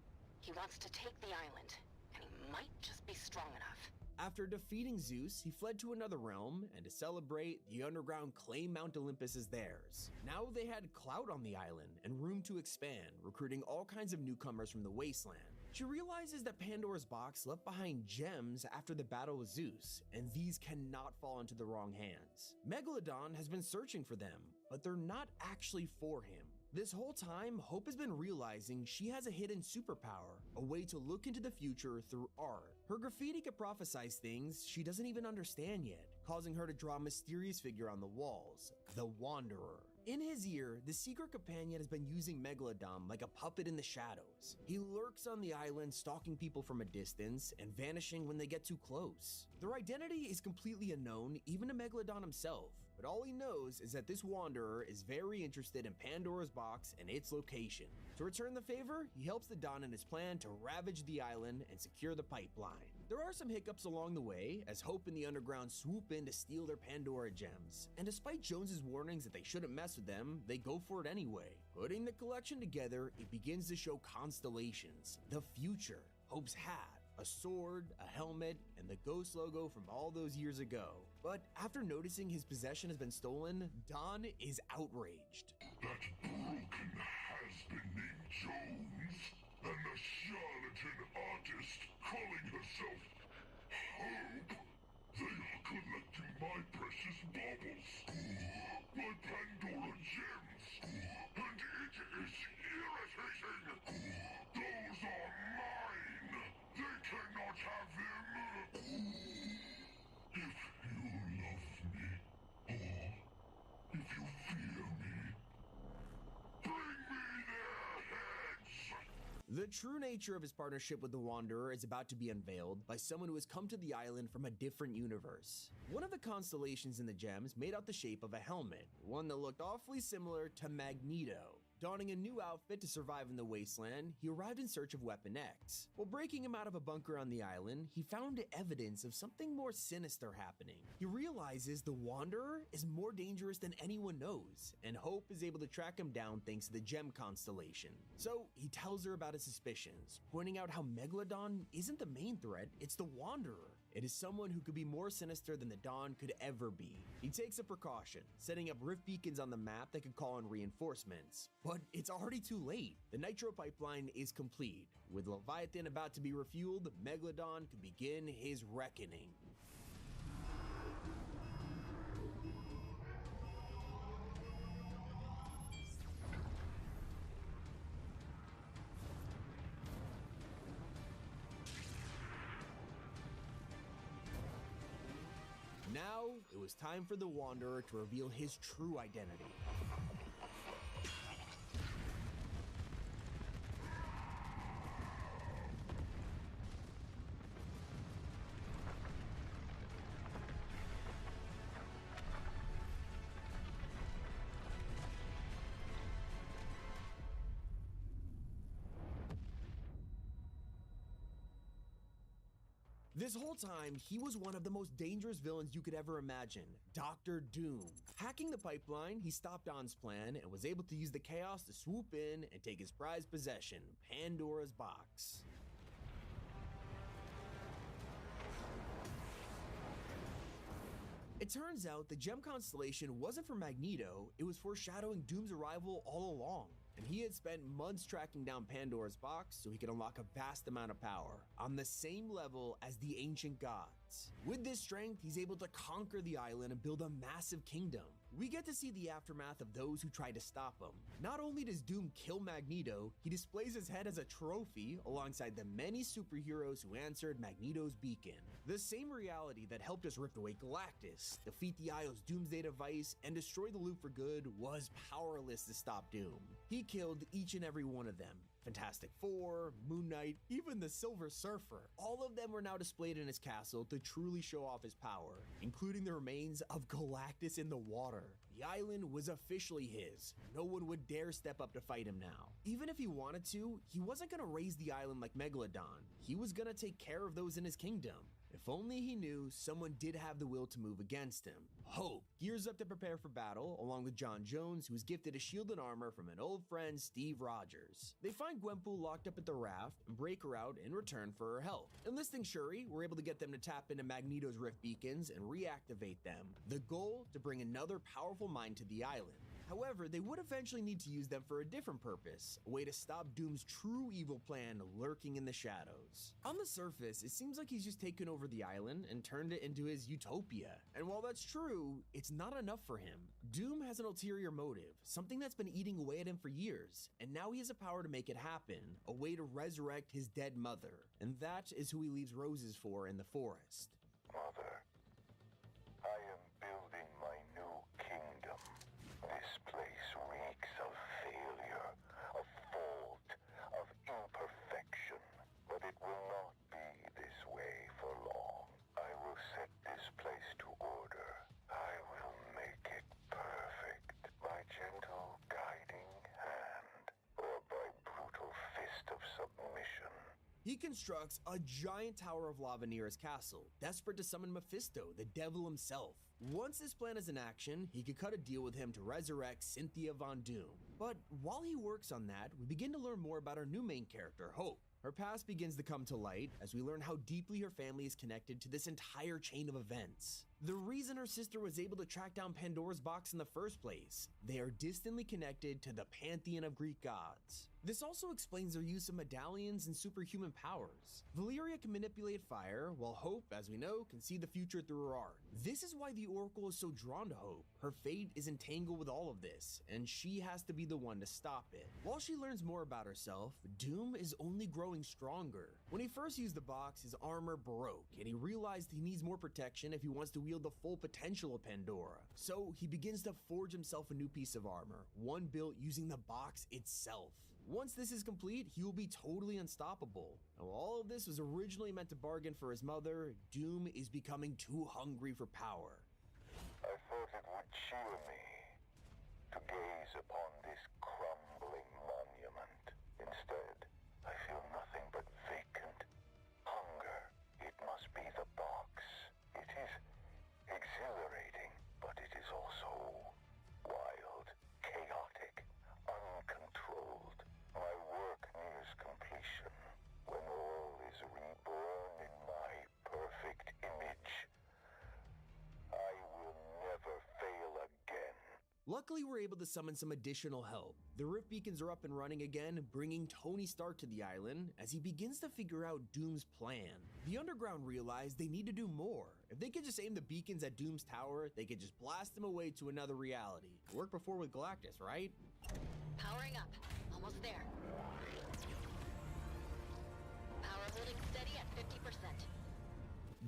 He wants to take the island, and he might just be strong enough. After defeating Zeus, he fled to another realm, and to celebrate, the underground claimed Mount Olympus as theirs. Now they had clout on the island and room to expand, recruiting all kinds of newcomers from the wasteland. She realizes that Pandora's box left behind gems after the battle with Zeus, and these cannot fall into the wrong hands. Megalodon has been searching for them, but they're not actually for him. This whole time, Hope has been realizing she has a hidden superpower, a way to look into the future through art. Her graffiti could prophesize things she doesn't even understand yet, causing her to draw a mysterious figure on the walls, the Wanderer. In his ear, the secret companion has been using Megalodon like a puppet in the shadows. He lurks on the island, stalking people from a distance and vanishing when they get too close. Their identity is completely unknown, even to Megalodon himself. But all he knows is that this Wanderer is very interested in Pandora's box and its location. To return the favor, he helps the Don in his plan to ravage the island and secure the pipeline. There are some hiccups along the way, as Hope and the Underground swoop in to steal their Pandora gems. And despite Jones's warnings that they shouldn't mess with them, they go for it anyway. Putting the collection together, it begins to show constellations, the future, Hope's hat, a sword, a helmet, and the ghost logo from all those years ago. But after noticing his possession has been stolen, Don is outraged. That broken has-been named Jones, and the charlatan artist calling herself Hope. They are collecting my precious baubles, my Pandora gems, and it is irritating. Those are mine. They cannot have them. If you love me, or if you fear me, bring me their heads! The true nature of his partnership with the Wanderer is about to be unveiled by someone who has come to the island from a different universe. One of the constellations in the gems made out the shape of a helmet, one that looked awfully similar to Magneto. Donning a new outfit to survive in the wasteland, he arrived in search of Weapon X. While breaking him out of a bunker on the island, he found evidence of something more sinister happening. He realizes the Wanderer is more dangerous than anyone knows, and Hope is able to track him down thanks to the gem constellation. So he tells her about his suspicions, pointing out how Megalodon isn't the main threat, it's the Wanderer. It is someone who could be more sinister than the Dawn could ever be. He takes a precaution, setting up rift beacons on the map that could call in reinforcements. But it's already too late. The Nitro pipeline is complete. With Leviathan about to be refueled, Megalodon could begin his reckoning. Now, it was time for the Wanderer to reveal his true identity. This whole time, he was one of the most dangerous villains you could ever imagine, Dr. Doom. Hacking the pipeline, he stopped Don's plan and was able to use the chaos to swoop in and take his prized possession, Pandora's box. It turns out the gem constellation wasn't for Magneto, it was foreshadowing Doom's arrival all along. And he had spent months tracking down Pandora's box so he could unlock a vast amount of power, on the same level as the ancient gods. With this strength, he's able to conquer the island and build a massive kingdom. We get to see the aftermath of those who tried to stop him. Not only does Doom kill Magneto, he displays his head as a trophy alongside the many superheroes who answered Magneto's beacon. The same reality that helped us rift away Galactus, defeat the Isle's Doomsday device, and destroy the loop for good was powerless to stop Doom. He killed each and every one of them. Fantastic Four, Moon Knight, even the Silver Surfer. All of them were now displayed in his castle to truly show off his power, including the remains of Galactus in the water. The island was officially his. No one would dare step up to fight him now. Even if he wanted to, he wasn't gonna raise the island like Megalodon. He was gonna take care of those in his kingdom. If only he knew someone did have the will to move against him. Hope gears up to prepare for battle, along with John Jones, who is gifted a shield and armor from an old friend, Steve Rogers. They find Gwenpool locked up at the raft and break her out in return for her help. Enlisting Shuri, we're able to get them to tap into Magneto's rift beacons and reactivate them. The goal, to bring another powerful mind to the island. However, they would eventually need to use them for a different purpose, a way to stop Doom's true evil plan lurking in the shadows. On the surface, it seems like he's just taken over the island and turned it into his utopia. And while that's true, it's not enough for him. Doom has an ulterior motive, something that's been eating away at him for years, and now he has the power to make it happen, a way to resurrect his dead mother. And that is who he leaves roses for in the forest. Mother, I am building my new kingdom. This place reeks of failure, of fault, of imperfection. But it will not be this way for long. I will set this place to order. I will make it perfect by gentle guiding hand, or by brutal fist of submission. He constructs a giant tower of lava near his castle, desperate to summon Mephisto, the devil himself. Once this plan is in action, he could cut a deal with him to resurrect Cynthia Von Doom. But while he works on that, we begin to learn more about our new main character, Hope. Her past begins to come to light as we learn how deeply her family is connected to this entire chain of events. The reason her sister was able to track down Pandora's box in the first place, they are distantly connected to the pantheon of Greek gods. This also explains their use of medallions and superhuman powers. Valeria can manipulate fire, while Hope, as we know, can see the future through her art. This is why the Oracle is so drawn to Hope. Her fate is entangled with all of this, and she has to be the one to stop it. While she learns more about herself, Doom is only growing stronger. When he first used the box, his armor broke, and he realized he needs more protection if he wants to wield the full potential of Pandora. So he begins to forge himself a new piece of armor, one built using the box itself. Once this is complete, he will be totally unstoppable. And while all of this was originally meant to bargain for his mother, Doom is becoming too hungry for power. I thought it would cheer me to gaze upon this crumbling monument. Instead, I feel nothing but vacant hunger. It must be the box. It is exhilarating, but it is also wild, chaotic, uncontrolled. My work nears completion. When all is reborn in my perfect image, I will never fail again. Luckily, we're able to summon some additional help. The rift beacons are up and running again, bringing Tony Stark to the island as he begins to figure out Doom's plan. The Underground realize they need to do more. If they could just aim the beacons at Doom's tower, they could just blast them away to another reality. It worked before with Galactus, right? Powering up. Almost there. Power holding steady at 50%.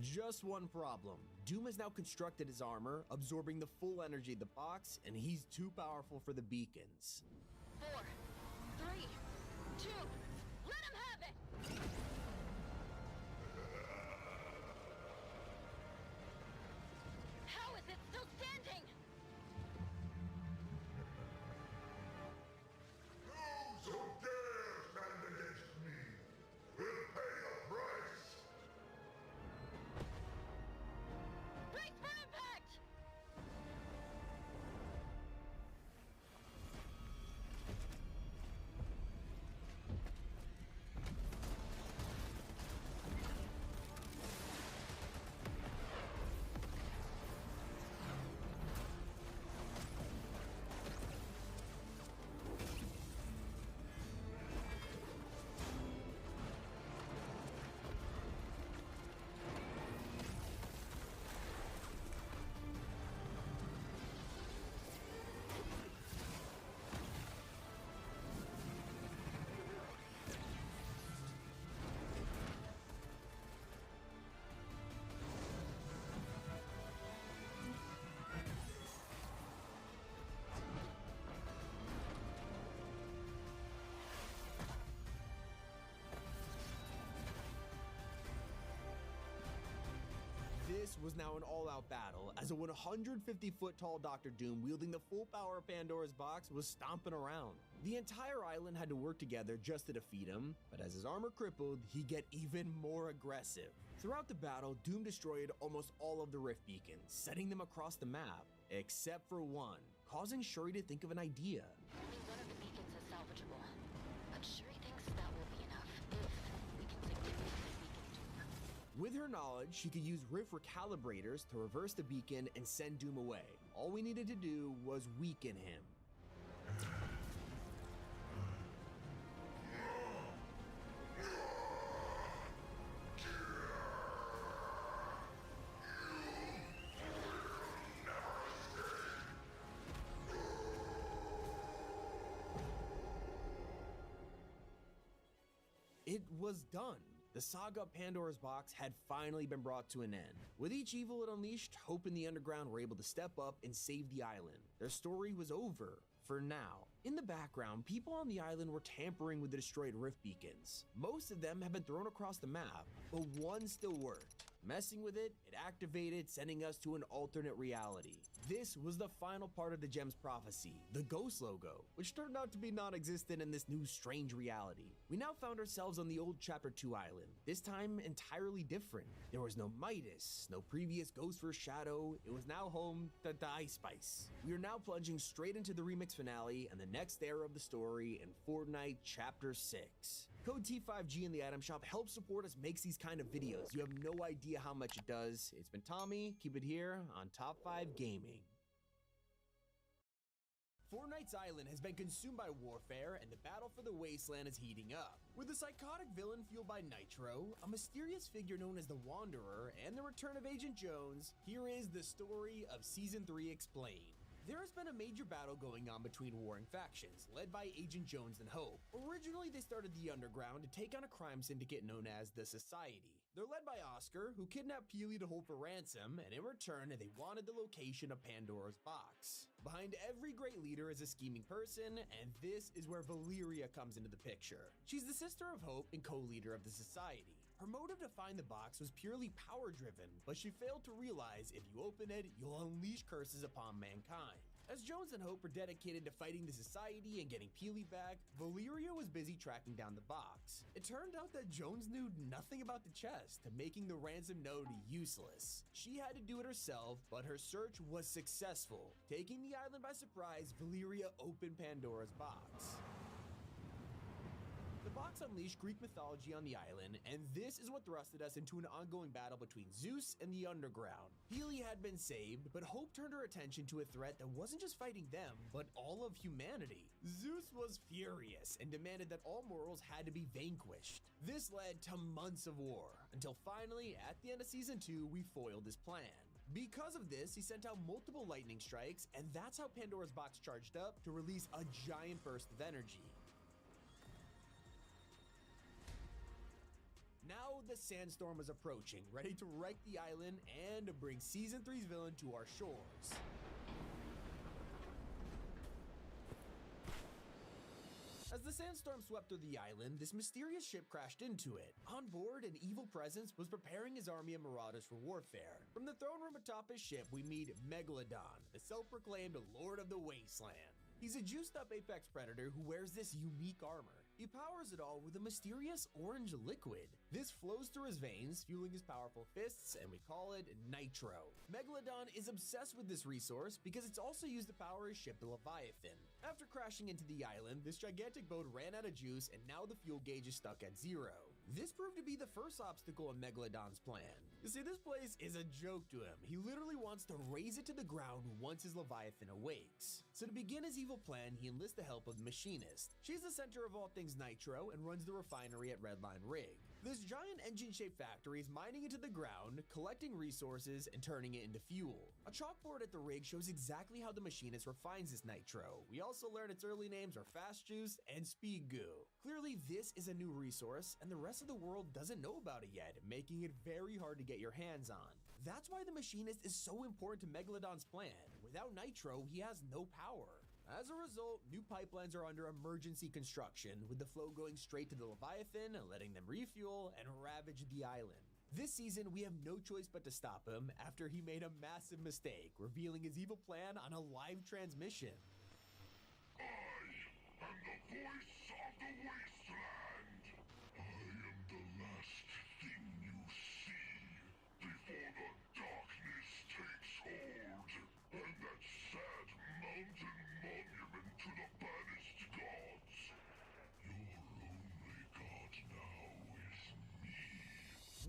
Just one problem. Doom has now constructed his armor, absorbing the full energy of the box, and he's too powerful for the beacons. 4, 3, 2, let him have it! How is it still standing? Those who dare stand against me will pay a price. Brace for impact! This was now an all-out battle, as a 150-foot tall Dr. Doom wielding the full power of Pandora's box was stomping around. The entire island had to work together just to defeat him, but as his armor crippled, he'd get even more aggressive. Throughout the battle, Doom destroyed almost all of the rift beacons, setting them across the map, except for one, causing Shuri to think of an idea. Only one of the beacons is salvageable. But Shuri thinks that will be enough if we can significantly weaken Doom. With her knowledge, she could use rift recalibrators to reverse the beacon and send Doom away. All we needed to do was weaken him. It was done. The saga of Pandora's box had finally been brought to an end. With each evil it unleashed, Hope and the Underground were able to step up and save the island. Their story was over, for now. In the background, people on the island were tampering with the destroyed rift beacons. Most of them have been thrown across the map, but one still worked. Messing with it, it activated, sending us to an alternate reality. This was the final part of the gem's prophecy, the ghost logo, which turned out to be non-existent in this new strange reality. We now found ourselves on the old Chapter 2 island, this time entirely different. There was no Midas, no previous Ghost vs. Shadow, it was now home to the Ice Spice. We are now plunging straight into the remix finale and the next era of the story in Fortnite Chapter 6. Code T5G in the item shop helps support us makes these kind of videos. You have no idea how much it does. It's been Tommy, keep it here on Top 5 Gaming. Fortnite's island has been consumed by warfare, and the battle for the wasteland is heating up. With a psychotic villain fueled by Nitro, a mysterious figure known as the Wanderer, and the return of Agent Jones, here is the story of Season 3 Explained. There has been a major battle going on between warring factions, led by Agent Jones and Hope. Originally, they started the Underground to take on a crime syndicate known as the Society. They're led by Oscar, who kidnapped Keely to hold for ransom, and in return, they wanted the location of Pandora's box. Behind every great leader is a scheming person, and this is where Valeria comes into the picture. She's the sister of Hope and co-leader of the society. Her motive to find the box was purely power-driven, but she failed to realize if you open it, you'll unleash curses upon mankind. As Jones and Hope were dedicated to fighting the society and getting Keely back, Valeria was busy tracking down the box. It turned out that Jones knew nothing about the chest, making the ransom node useless. She had to do it herself, but her search was successful. Taking the island by surprise, Valeria opened Pandora's box. The box unleashed Greek mythology on the island, and this is what thrusted us into an ongoing battle between Zeus and the Underground. Keely had been saved, but Hope turned her attention to a threat that wasn't just fighting them, but all of humanity. Zeus was furious and demanded that all mortals had to be vanquished. This led to months of war, until finally, at the end of Season 2, we foiled his plan. Because of this, he sent out multiple lightning strikes, and that's how Pandora's box charged up to release a giant burst of energy. Now the sandstorm was approaching, ready to wreck the island and to bring Season 3's villain to our shores. As the sandstorm swept through the island, this mysterious ship crashed into it. On board, an evil presence was preparing his army of marauders for warfare. From the throne room atop his ship, we meet Megalodon, the self-proclaimed Lord of the Wasteland. He's a juiced-up apex predator who wears this unique armor. He powers it all with a mysterious orange liquid. This flows through his veins, fueling his powerful fists, and we call it Nitro. Megalodon is obsessed with this resource because it's also used to power his ship, the Leviathan. After crashing into the island, this gigantic boat ran out of juice, and now the fuel gauge is stuck at 0. This proved to be the first obstacle in Megalodon's plan. You see, this place is a joke to him. He literally wants to raze it to the ground once his Leviathan awakes. So to begin his evil plan, he enlists the help of the Machinist. She's the center of all things Nitro and runs the refinery at Redline Rig. This giant engine-shaped factory is mining into the ground, collecting resources, and turning it into fuel. A chalkboard at the rig shows exactly how the Machinist refines this Nitro. We also learn its early names are Fast Juice and Speed Goo. Clearly, this is a new resource, and the rest of the world doesn't know about it yet, making it very hard to get your hands on. That's why the Machinist is so important to Megalodon's plan. Without Nitro, he has no power. As a result, new pipelines are under emergency construction, with the flow going straight to the Leviathan, letting them refuel and ravage the island. This season, we have no choice but to stop him after he made a massive mistake, revealing his evil plan on a live transmission. I am the voice of the wasteland. I am the last thing you see before the darkness takes hold. And that sad mountain monument to the banished gods. Your only god now is me.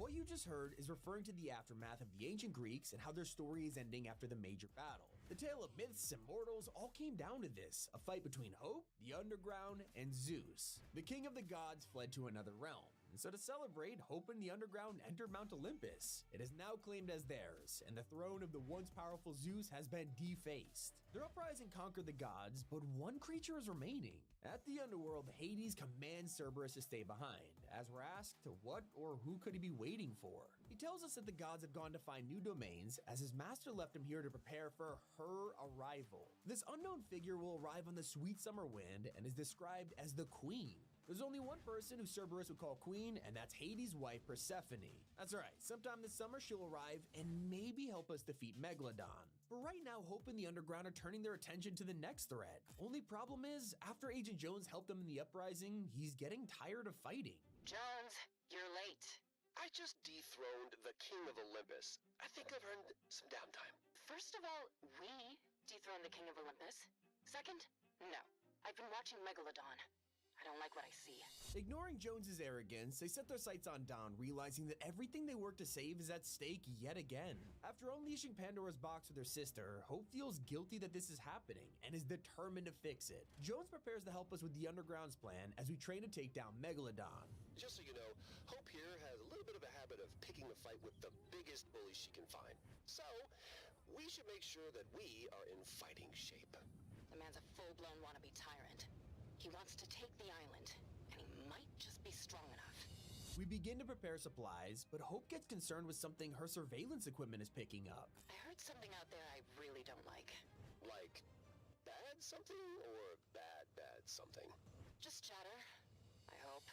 What you just heard is referring to the aftermath of the ancient Greeks and how their story is ending after the major battle. The tale of myths and mortals all came down to this, a fight between Hope, the Underground, and Zeus. The king of the gods fled to another realm. And so to celebrate, Hope and the Underground entered Mount Olympus. It is now claimed as theirs, and the throne of the once powerful Zeus has been defaced. Their uprising conquered the gods, but one creature is remaining. At the underworld, Hades commands Cerberus to stay behind. As we're asked, what or who could he be waiting for? He tells us that the gods have gone to find new domains, as his master left him here to prepare for her arrival. This unknown figure will arrive on the sweet summer wind and is described as the Queen. There's only one person who Cerberus would call queen, and that's Hades' wife, Persephone. That's right, sometime this summer she'll arrive and maybe help us defeat Megalodon. But right now, Hope and the Underground are turning their attention to the next threat. Only problem is, after Agent Jones helped them in the uprising, he's getting tired of fighting. Jones, you're late. I just dethroned the King of Olympus. I think I've earned some downtime. First of all, we dethroned the King of Olympus. Second, no. I've been watching Megalodon. I don't like what I see. Ignoring Jones's arrogance, they set their sights on Dawn, realizing that everything they work to save is at stake yet again. After unleashing Pandora's box with her sister, Hope feels guilty that this is happening and is determined to fix it. Jones prepares to help us with the Underground's plan as we train to take down Megalodon. Just so you know, Hope here has a little bit of a habit of picking a fight with the biggest bully she can find. So, we should make sure that we are in fighting shape. The man's a full-blown wannabe tyrant. He wants to take the island, and he might just be strong enough. We begin to prepare supplies, but Hope gets concerned with something her surveillance equipment is picking up. I heard something out there I really don't like. Like, bad something or bad something? Just chatter, I hope.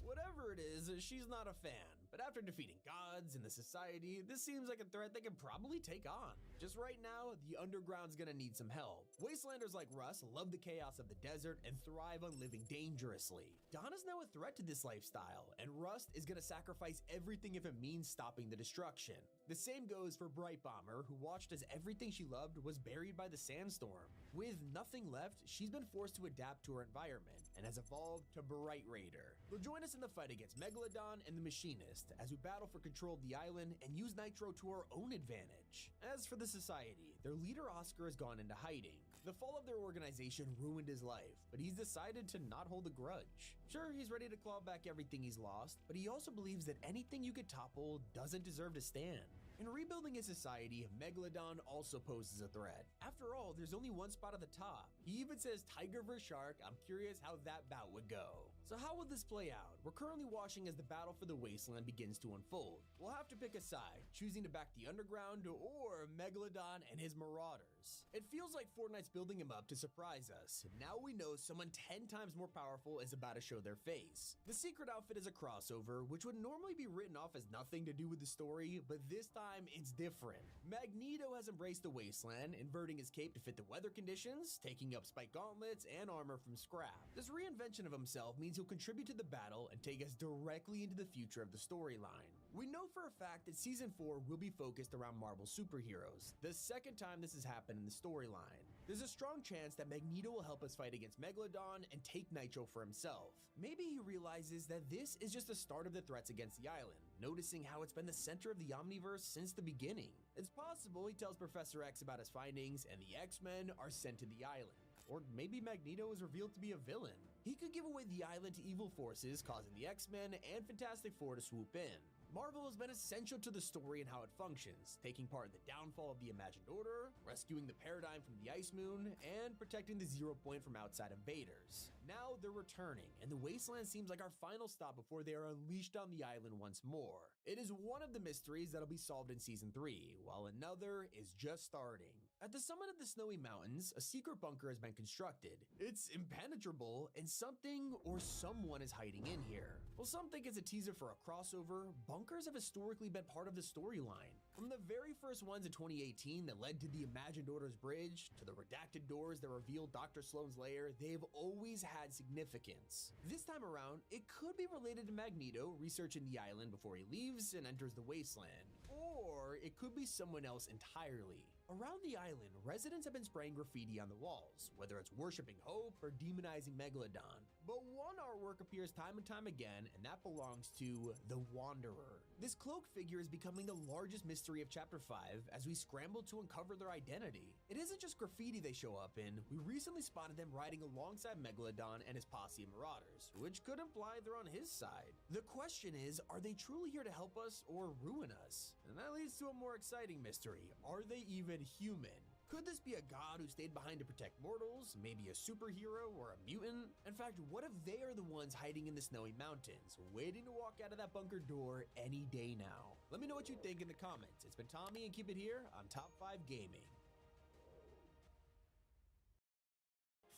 Whatever it is, she's not a fan. But after defeating gods and the society, this seems like a threat they can probably take on. Just right now, the underground's gonna need some help. Wastelanders like Russ love the chaos of the desert and thrive on living dangerously. Donna's now a threat to this lifestyle, and Rust is gonna sacrifice everything if it means stopping the destruction. The same goes for Bright Bomber, who watched as everything she loved was buried by the sandstorm. With nothing left, she's been forced to adapt to her environment and has evolved to Bright Raider. They'll join us in the fight against Megalodon and the Machinist as we battle for control of the island and use Nitro to our own advantage. As for the society, their leader Oscar has gone into hiding. The fall of their organization ruined his life, but he's decided to not hold a grudge. Sure, he's ready to claw back everything he's lost, but he also believes that anything you could topple doesn't deserve to stand. In rebuilding his society, Megalodon also poses a threat. After all, there's only one spot at the top. He even says tiger vs shark. I'm curious how that bout would go. So how will this play out? We're currently watching as the battle for the wasteland begins to unfold. We'll have to pick a side, choosing to back the underground or Megalodon and his marauders. It feels like Fortnite's building him up to surprise us. Now we know someone 10 times more powerful is about to show their face. The secret outfit is a crossover, which would normally be written off as nothing to do with the story, but this time it's different. Magneto has embraced the wasteland, inverting his cape to fit the weather conditions, taking up spike gauntlets and armor from scrap. This reinvention of himself means he'll contribute to the battle and take us directly into the future of the storyline. We know for a fact that Season 4 will be focused around Marvel superheroes, the second time this has happened in the storyline. There's a strong chance that Magneto will help us fight against Megalodon and take Nitro for himself. Maybe he realizes that this is just the start of the threats against the island, noticing how it's been the center of the Omniverse since the beginning. It's possible he tells Professor X about his findings and the X-Men are sent to the island. Or maybe Magneto is revealed to be a villain. He could give away the island to evil forces, causing the X-Men and Fantastic Four to swoop in. Marvel has been essential to the story and how it functions, taking part in the downfall of the Imagined Order, rescuing the Paradigm from the Ice Moon, and protecting the Zero Point from outside invaders. Now they're returning, and the Wasteland seems like our final stop before they are unleashed on the island once more. It is one of the mysteries that'll be solved in Season 3, while another is just starting. At the summit of the Snowy Mountains, a secret bunker has been constructed. It's impenetrable, and something or someone is hiding in here. While some think it's a teaser for a crossover, bunkers have historically been part of the storyline. From the very first ones in 2018 that led to the Imagined Order's bridge, to the redacted doors that revealed Dr. Sloan's lair, they've always had significance. This time around, it could be related to Magneto researching the island before he leaves and enters the wasteland. Or it could be someone else entirely. Around the island, residents have been spraying graffiti on the walls, whether it's worshipping Hope or demonizing Megalodon. But one artwork appears time and time again, and that belongs to the Wanderer. This cloaked figure is becoming the largest mystery of Chapter 5 as we scramble to uncover their identity. It isn't just graffiti they show up in. We recently spotted them riding alongside Megalodon and his posse of marauders, which could imply they're on his side. The question is, are they truly here to help us or ruin us? And that leads to a more exciting mystery. Are they even human? Could this be a god who stayed behind to protect mortals, maybe a superhero or a mutant? In fact, what if they are the ones hiding in the Snowy Mountains, waiting to walk out of that bunker door any day now? Let me know what you think in the comments. It's been Tommy, and keep it here on Top 5 Gaming.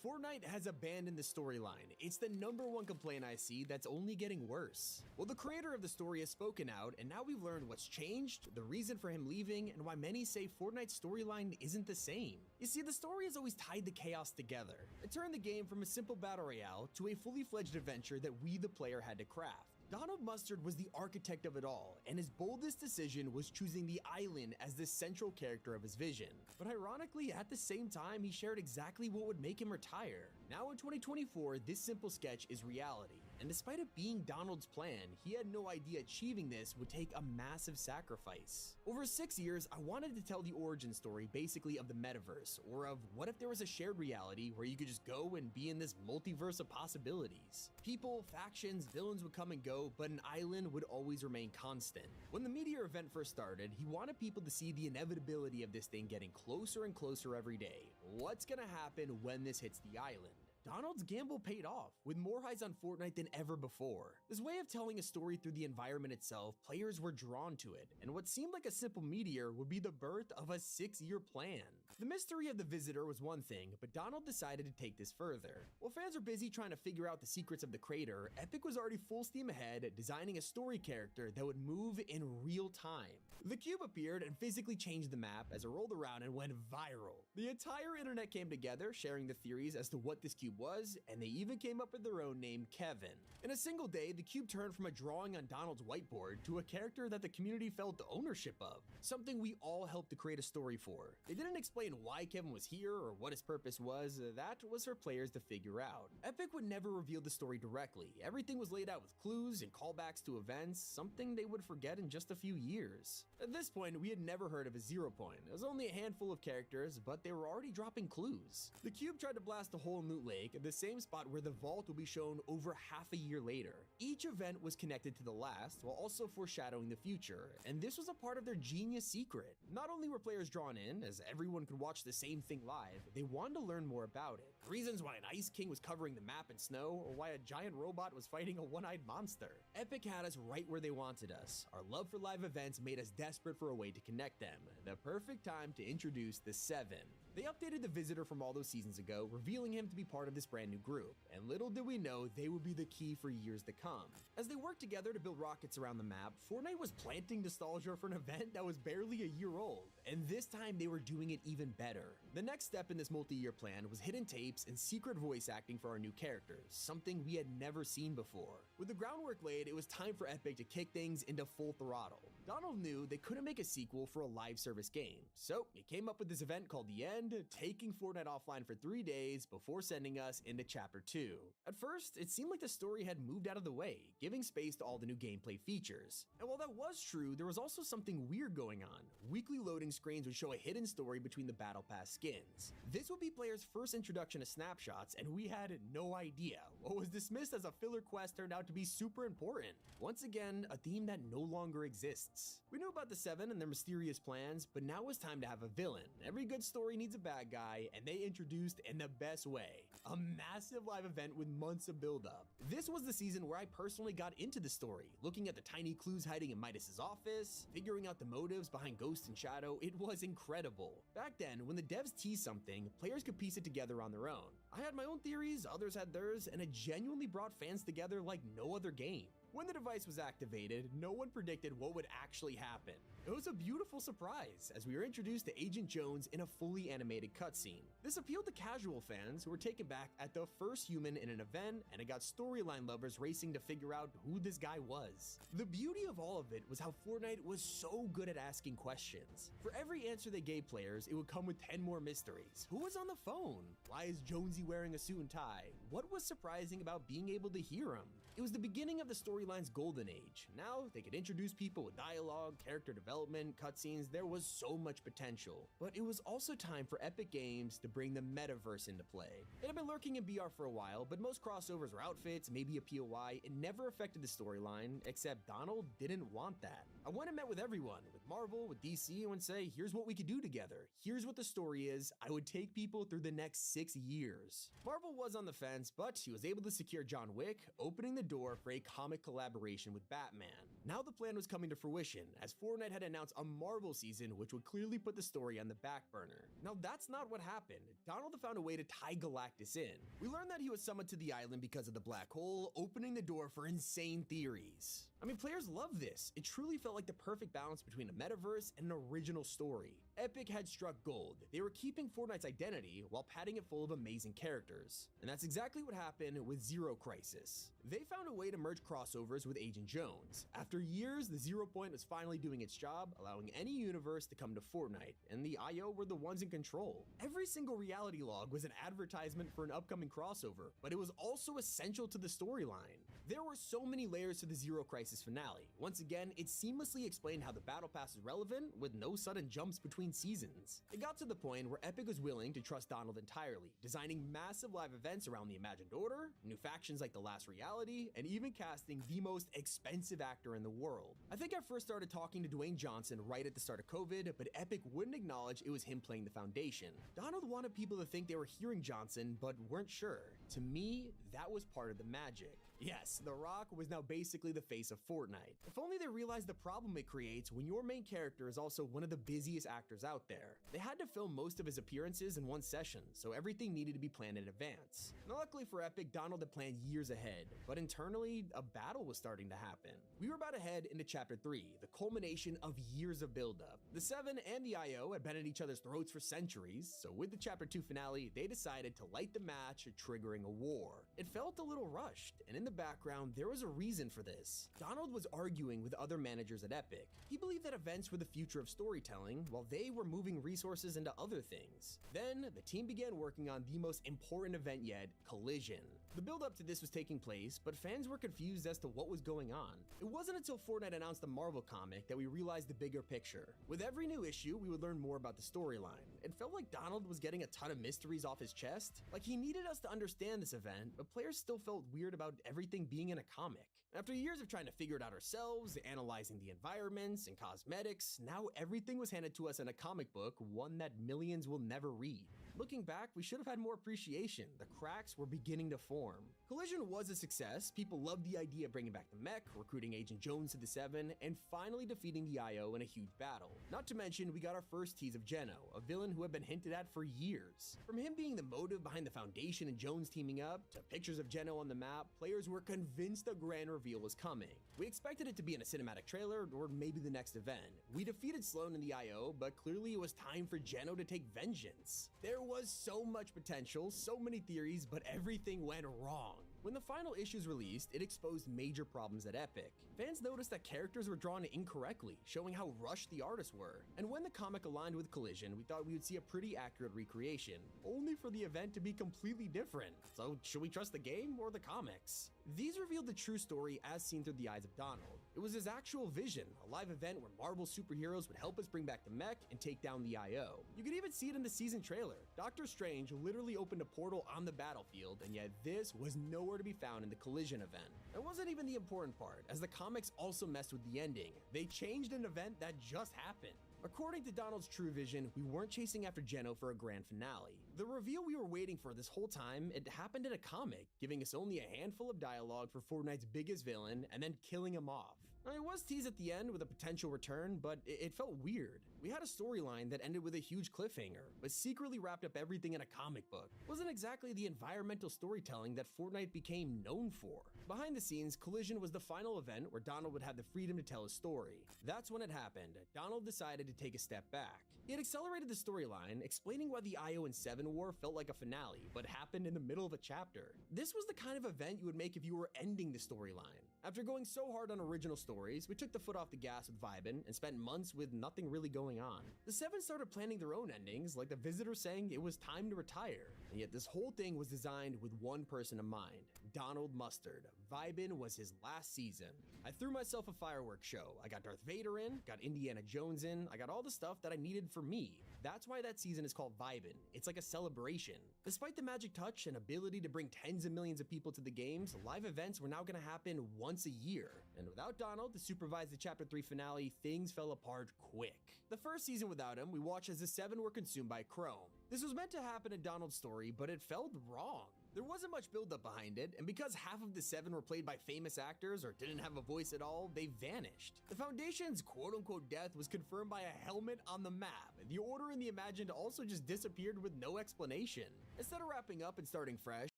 Fortnite has abandoned the storyline. It's the #1 complaint I see that's only getting worse. Well, the creator of the story has spoken out, and now we've learned what's changed, the reason for him leaving, and why many say Fortnite's storyline isn't the same. You see, the story has always tied the chaos together. It turned the game from a simple battle royale to a fully fledged adventure that we, the player, had to craft. Donald Mustard was the architect of it all, and his boldest decision was choosing the island as the central character of his vision. But ironically, at the same time, he shared exactly what would make him retire. Now in 2024, this simple sketch is reality. And despite it being Donald's plan, he had no idea achieving this would take a massive sacrifice. Over 6 years, I wanted to tell the origin story basically of the metaverse, or of what if there was a shared reality where you could just go and be in this multiverse of possibilities. People, factions, villains would come and go, but an island would always remain constant. When the Meteor event first started, he wanted people to see the inevitability of this thing getting closer and closer every day. What's gonna happen when this hits the island? Donald's gamble paid off, with more eyes on Fortnite than ever before. This way of telling a story through the environment itself, players were drawn to it, and what seemed like a simple meteor would be the birth of a 6-year plan. The mystery of the visitor was one thing, but Donald decided to take this further. While fans are busy trying to figure out the secrets of the crater, Epic was already full steam ahead, designing a story character that would move in real time. The cube appeared and physically changed the map as it rolled around and went viral. The entire internet came together, sharing the theories as to what this cube was, and they even came up with their own name, Kevin. In a single day, the cube turned from a drawing on Donald's whiteboard to a character that the community felt ownership of, something we all helped to create a story for. They didn't explain why Kevin was here or what his purpose was, that was for players to figure out. Epic would never reveal the story directly, everything was laid out with clues and callbacks to events, something they would forget in just a few years. At this point, we had never heard of a 0 point. It was only a handful of characters, but they were already dropping clues. The cube tried to blast a hole in Loot Lake at the same spot where the vault will be shown over half a year later. Each event was connected to the last, while also foreshadowing the future, and this was a part of their genius secret. Not only were players drawn in, as everyone could watch the same thing live, they wanted to learn more about it. Reasons why an Ice King was covering the map in snow, or why a giant robot was fighting a one-eyed monster. Epic had us right where they wanted us. Our love for live events made us desperate for a way to connect them. The perfect time to introduce the 7. They updated the visitor from all those seasons ago, revealing him to be part of this brand new group, and little did we know they would be the key for years to come. As they worked together to build rockets around the map, Fortnite was planting nostalgia for an event that was barely a year old, and this time they were doing it even better. The next step in this multi-year plan was hidden tapes and secret voice acting for our new characters, something we had never seen before. With the groundwork laid, it was time for Epic to kick things into full throttle. Donald knew they couldn't make a sequel for a live service game, so he came up with this event called The End, taking Fortnite offline for 3 days before sending us into Chapter 2. At first, it seemed like the story had moved out of the way, giving space to all the new gameplay features. And while that was true, there was also something weird going on. Weekly loading screens would show a hidden story between the Battle Pass skins. This would be players' first introduction to snapshots, and we had no idea. What was dismissed as a filler quest turned out to be super important. Once again, a theme that no longer exists. We knew about the 7 and their mysterious plans, but now it was time to have a villain. Every good story needs a bad guy, and they introduced in the best way. A massive live event with months of build-up. This was the season where I personally got into the story, looking at the tiny clues hiding in Midas's office, figuring out the motives behind Ghost and Shadow. It was incredible. Back then, when the devs teased something, players could piece it together on their own. I had my own theories, others had theirs, and it genuinely brought fans together like no other game. When the device was activated, no one predicted what would actually happen. It was a beautiful surprise, as we were introduced to Agent Jones in a fully animated cutscene. This appealed to casual fans who were taken back at the first human in an event, and it got storyline lovers racing to figure out who this guy was. The beauty of all of it was how Fortnite was so good at asking questions. For every answer they gave players, it would come with 10 more mysteries. Who was on the phone? Why is Jonesy wearing a suit and tie? What was surprising about being able to hear him? It was the beginning of the storyline's golden age. Now they could introduce people with dialogue, character development, cutscenes. There was so much potential. But it was also time for Epic Games to bring the metaverse into play. It had been lurking in BR for a while, but most crossovers were outfits, maybe a POI. It never affected the storyline, except Donald didn't want that. I went and met with everyone, with Marvel, with DC, and would say, here's what we could do together. Here's what the story is. I would take people through the next 6 years. Marvel was on the fence, but he was able to secure John Wick, opening the door for a comic collaboration with Batman. Now the plan was coming to fruition, as Fortnite had announced a Marvel season which would clearly put the story on the back burner. Now that's not what happened. Donald found a way to tie Galactus in. We learned that he was summoned to the island because of the black hole, opening the door for insane theories. I mean, players love this. It truly felt like the perfect balance between a metaverse and an original story. Epic had struck gold. They were keeping Fortnite's identity while padding it full of amazing characters. And that's exactly what happened with Zero Crisis. They found a way to merge crossovers with Agent Jones. After years, the 0 point was finally doing its job, allowing any universe to come to Fortnite, and the IO were the ones in control. Every single reality log was an advertisement for an upcoming crossover, but it was also essential to the storyline. There were so many layers to the Zero Crisis finale. Once again, it seamlessly explained how the Battle Pass is relevant with no sudden jumps between seasons. It got to the point where Epic was willing to trust Donald entirely, designing massive live events around the Imagined Order, new factions like The Last Reality, and even casting the most expensive actor in the world. I think I first started talking to Dwayne Johnson right at the start of COVID, but Epic wouldn't acknowledge it was him playing the Foundation. Donald wanted people to think they were hearing Johnson, but weren't sure. To me, that was part of the magic. Yes, The Rock was now basically the face of Fortnite. If only they realized the problem it creates when your main character is also one of the busiest actors out there. They had to film most of his appearances in one session, so everything needed to be planned in advance. Now, luckily for Epic, Donald had planned years ahead, but internally, a battle was starting to happen. We were about to head into Chapter 3, the culmination of years of buildup. The Seven and the IO had been at each other's throats for centuries, so with the Chapter 2 finale, they decided to light the match, triggering a war. It felt a little rushed, and in the background, there was a reason for this. Donald was arguing with other managers at Epic. He believed that events were the future of storytelling, while they were moving resources into other things. Then, the team began working on the most important event yet, Collision. The build-up to this was taking place, but fans were confused as to what was going on. It wasn't until Fortnite announced the Marvel comic that we realized the bigger picture. With every new issue, we would learn more about the storyline. It felt like Donald was getting a ton of mysteries off his chest, like he needed us to understand this event, but players still felt weird about everything being in a comic. After years of trying to figure it out ourselves, analyzing the environments and cosmetics, now everything was handed to us in a comic book, one that millions will never read. Looking back, we should have had more appreciation. The cracks were beginning to form. Collision was a success. People loved the idea of bringing back the mech, recruiting Agent Jones to the Seven, and finally defeating the IO in a huge battle. Not to mention, we got our first tease of Geno, a villain who had been hinted at for years. From him being the motive behind the Foundation and Jones teaming up, to pictures of Geno on the map, players were convinced a grand reveal was coming. We expected it to be in a cinematic trailer, or maybe the next event. We defeated Sloan in the IO, but clearly it was time for Geno to take vengeance. There was so much potential, so many theories, but everything went wrong. When the final issue was released, it exposed major problems at Epic. Fans noticed that characters were drawn incorrectly, showing how rushed the artists were. And when the comic aligned with Collision, we thought we would see a pretty accurate recreation, only for the event to be completely different. So should we trust the game or the comics? These revealed the true story as seen through the eyes of Donald. It was his actual vision, a live event where Marvel superheroes would help us bring back the mech and take down the IO. You could even see it in the season trailer. Doctor Strange literally opened a portal on the battlefield, and yet this was nowhere to be found in the Collision event. That wasn't even the important part, as the comics also messed with the ending. They changed an event that just happened. According to Donald's true vision, we weren't chasing after Geno for a grand finale. The reveal we were waiting for this whole time, it happened in a comic, giving us only a handful of dialogue for Fortnite's biggest villain and then killing him off. Now, it was teased at the end with a potential return, but it felt weird. We had a storyline that ended with a huge cliffhanger, but secretly wrapped up everything in a comic book. It wasn't exactly the environmental storytelling that Fortnite became known for. Behind the scenes, Collision was the final event where Donald would have the freedom to tell his story. That's when it happened. Donald decided to take a step back. He had accelerated the storyline, explaining why the IO and Seven War felt like a finale, but happened in the middle of a chapter. This was the kind of event you would make if you were ending the storyline. After going so hard on original stories, we took the foot off the gas with Vibin and spent months with nothing really going on. The Seven started planning their own endings, like the Visitor saying it was time to retire. And yet this whole thing was designed with one person in mind, Donald Mustard. Vibin was his last season. I threw myself a fireworks show. I got Darth Vader in, got Indiana Jones in, I got all the stuff that I needed for me. That's why that season is called Vibin. It's like a celebration. Despite the magic touch and ability to bring tens of millions of people to the games, live events were now going to happen once a year. And without Donald to supervise the Chapter 3 finale, things fell apart quick. The first season without him, we watched as the Seven were consumed by Chrome. This was meant to happen in Donald's story, but it felt wrong. There wasn't much buildup behind it, and because half of the Seven were played by famous actors or didn't have a voice at all, they vanished. The Foundation's quote-unquote death was confirmed by a helmet on the map. The Order and the Imagined also just disappeared with no explanation. Instead of wrapping up and starting fresh,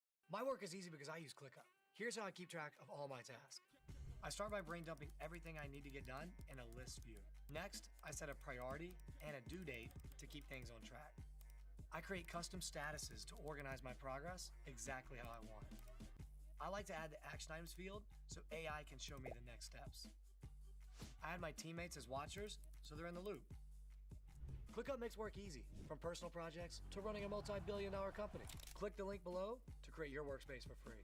my work is easy because I use ClickUp. Here's how I keep track of all my tasks. I start by brain dumping everything I need to get done in a list view. Next, I set a priority and a due date to keep things on track. I create custom statuses to organize my progress exactly how I want it. I like to add the action items field so AI can show me the next steps. I add my teammates as watchers so they're in the loop. ClickUp makes work easy, from personal projects to running a multi-billion-dollar company. Click the link below to create your workspace for free.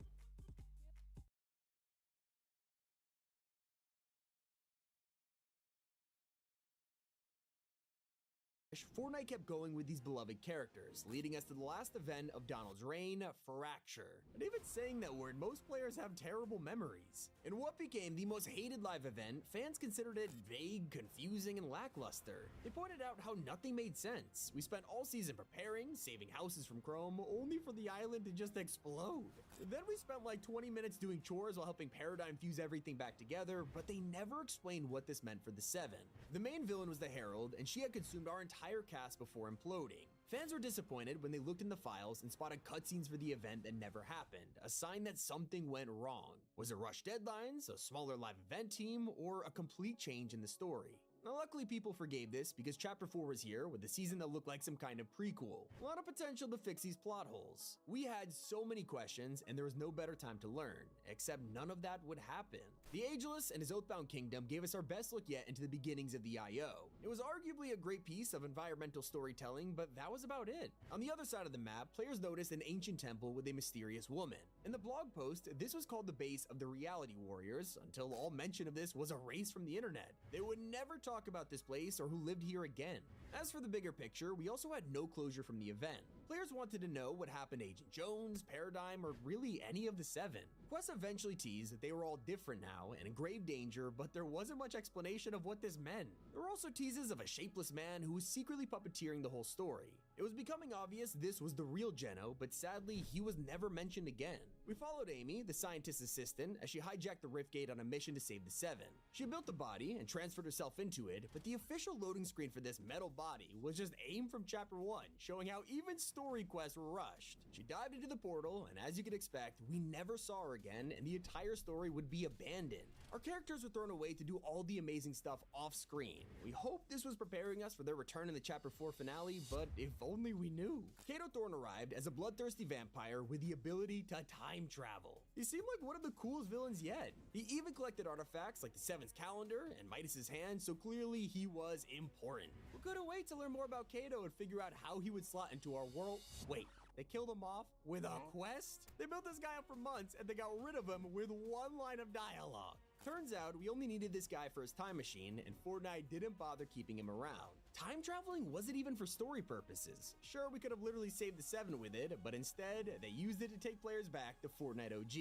Fortnite kept going with these beloved characters, leading us to the last event of Donald's reign, Fracture. And even saying that word, most players have terrible memories. In what became the most hated live event, fans considered it vague, confusing, and lackluster. They pointed out how nothing made sense. We spent all season preparing, saving houses from Chrome, only for the island to just explode. Then we spent like 20 minutes doing chores while helping Paradigm fuse everything back together, but they never explained what this meant for the Seven. The main villain was the Herald, and she had consumed our entire cast before imploding. Fans were disappointed when they looked in the files and spotted cutscenes for the event that never happened, a sign that something went wrong. Was it rushed deadlines, a smaller live event team, or a complete change in the story? Now, luckily people forgave this because Chapter 4 was here with a season that looked like some kind of prequel. A lot of potential to fix these plot holes. We had so many questions and there was no better time to learn, except none of that would happen. The Ageless and his Oathbound Kingdom gave us our best look yet into the beginnings of the IO. It was arguably a great piece of environmental storytelling, but that was about it. On the other side of the map, players noticed an ancient temple with a mysterious woman. In the blog post, this was called the base of the Reality Warriors, until all mention of this was erased from the internet. They would never talk about this place or who lived here again. As for the bigger picture, we also had no closure from the event. Players wanted to know what happened to Agent Jones, Paradigm, or really any of the Seven. Quest eventually teased that they were all different now and in grave danger, but there wasn't much explanation of what this meant. There were also teases of a shapeless man who was secretly puppeteering the whole story. It was becoming obvious this was the real Geno, but sadly, he was never mentioned again. We followed Amy, the scientist's assistant, as she hijacked the rift gate on a mission to save the Seven. She built the body and transferred herself into it, but the official loading screen for this metal body was just AIM from Chapter 1, showing how even story quests were rushed. She dived into the portal, and as you could expect, we never saw her again, and the entire story would be abandoned. Our characters were thrown away to do all the amazing stuff off screen. We hoped this was preparing us for their return in the Chapter 4 finale, but if only we knew. Kato Thorne arrived as a bloodthirsty vampire with the ability to time travel. He seemed like one of the coolest villains yet. He even collected artifacts like the Seven's calendar and Midas's hand, so clearly he was important. We couldn't wait to learn more about Kato and figure out how he would slot into our world. Wait, they killed him off with a quest? They built this guy up for months and they got rid of him with one line of dialogue. Turns out we only needed this guy for his time machine, and Fortnite didn't bother keeping him around. Time traveling wasn't even for story purposes. Sure, we could have literally saved the Seven with it, but instead, they used it to take players back to Fortnite OG.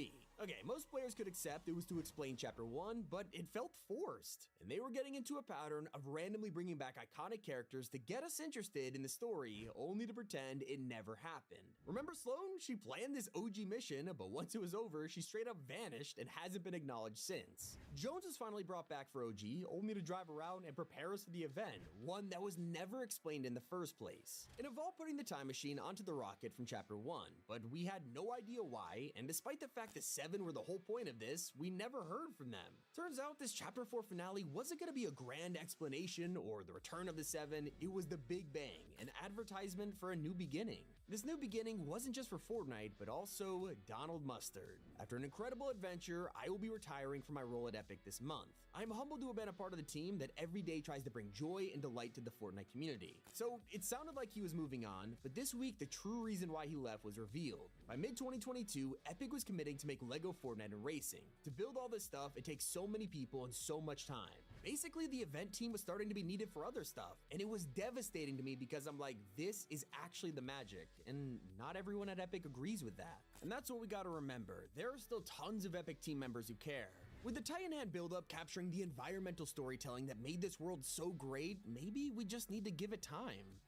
Okay, most players could accept it was to explain Chapter 1, but it felt forced. And they were getting into a pattern of randomly bringing back iconic characters to get us interested in the story, only to pretend it never happened. Remember Sloane? She planned this OG mission, but once it was over, she straight up vanished and hasn't been acknowledged since. Jones was finally brought back for OG, only to drive around and prepare us for the event, one that was never explained in the first place. It involved putting the time machine onto the rocket from Chapter 1, but we had no idea why, and despite the fact that Seven were the whole point of this, we never heard from them. Turns out this Chapter 4 finale wasn't going to be a grand explanation or the return of the Seven, it was the Big Bang, an advertisement for a new beginning. This new beginning wasn't just for Fortnite, but also Donald Mustard. After an incredible adventure, I will be retiring from my role at Epic this month. I'm humbled to have been a part of the team that every day tries to bring joy and delight to the Fortnite community. So it sounded like he was moving on, but this week the true reason why he left was revealed. By mid-2022, Epic was committing to make LEGO Fortnite and racing. To build all this stuff, it takes so many people and so much time. Basically, the event team was starting to be needed for other stuff, and it was devastating to me because I'm like, this is actually the magic, and not everyone at Epic agrees with that. And that's what we gotta remember, there are still tons of Epic team members who care. With the Titan Hand buildup capturing the environmental storytelling that made this world so great, maybe we just need to give it time.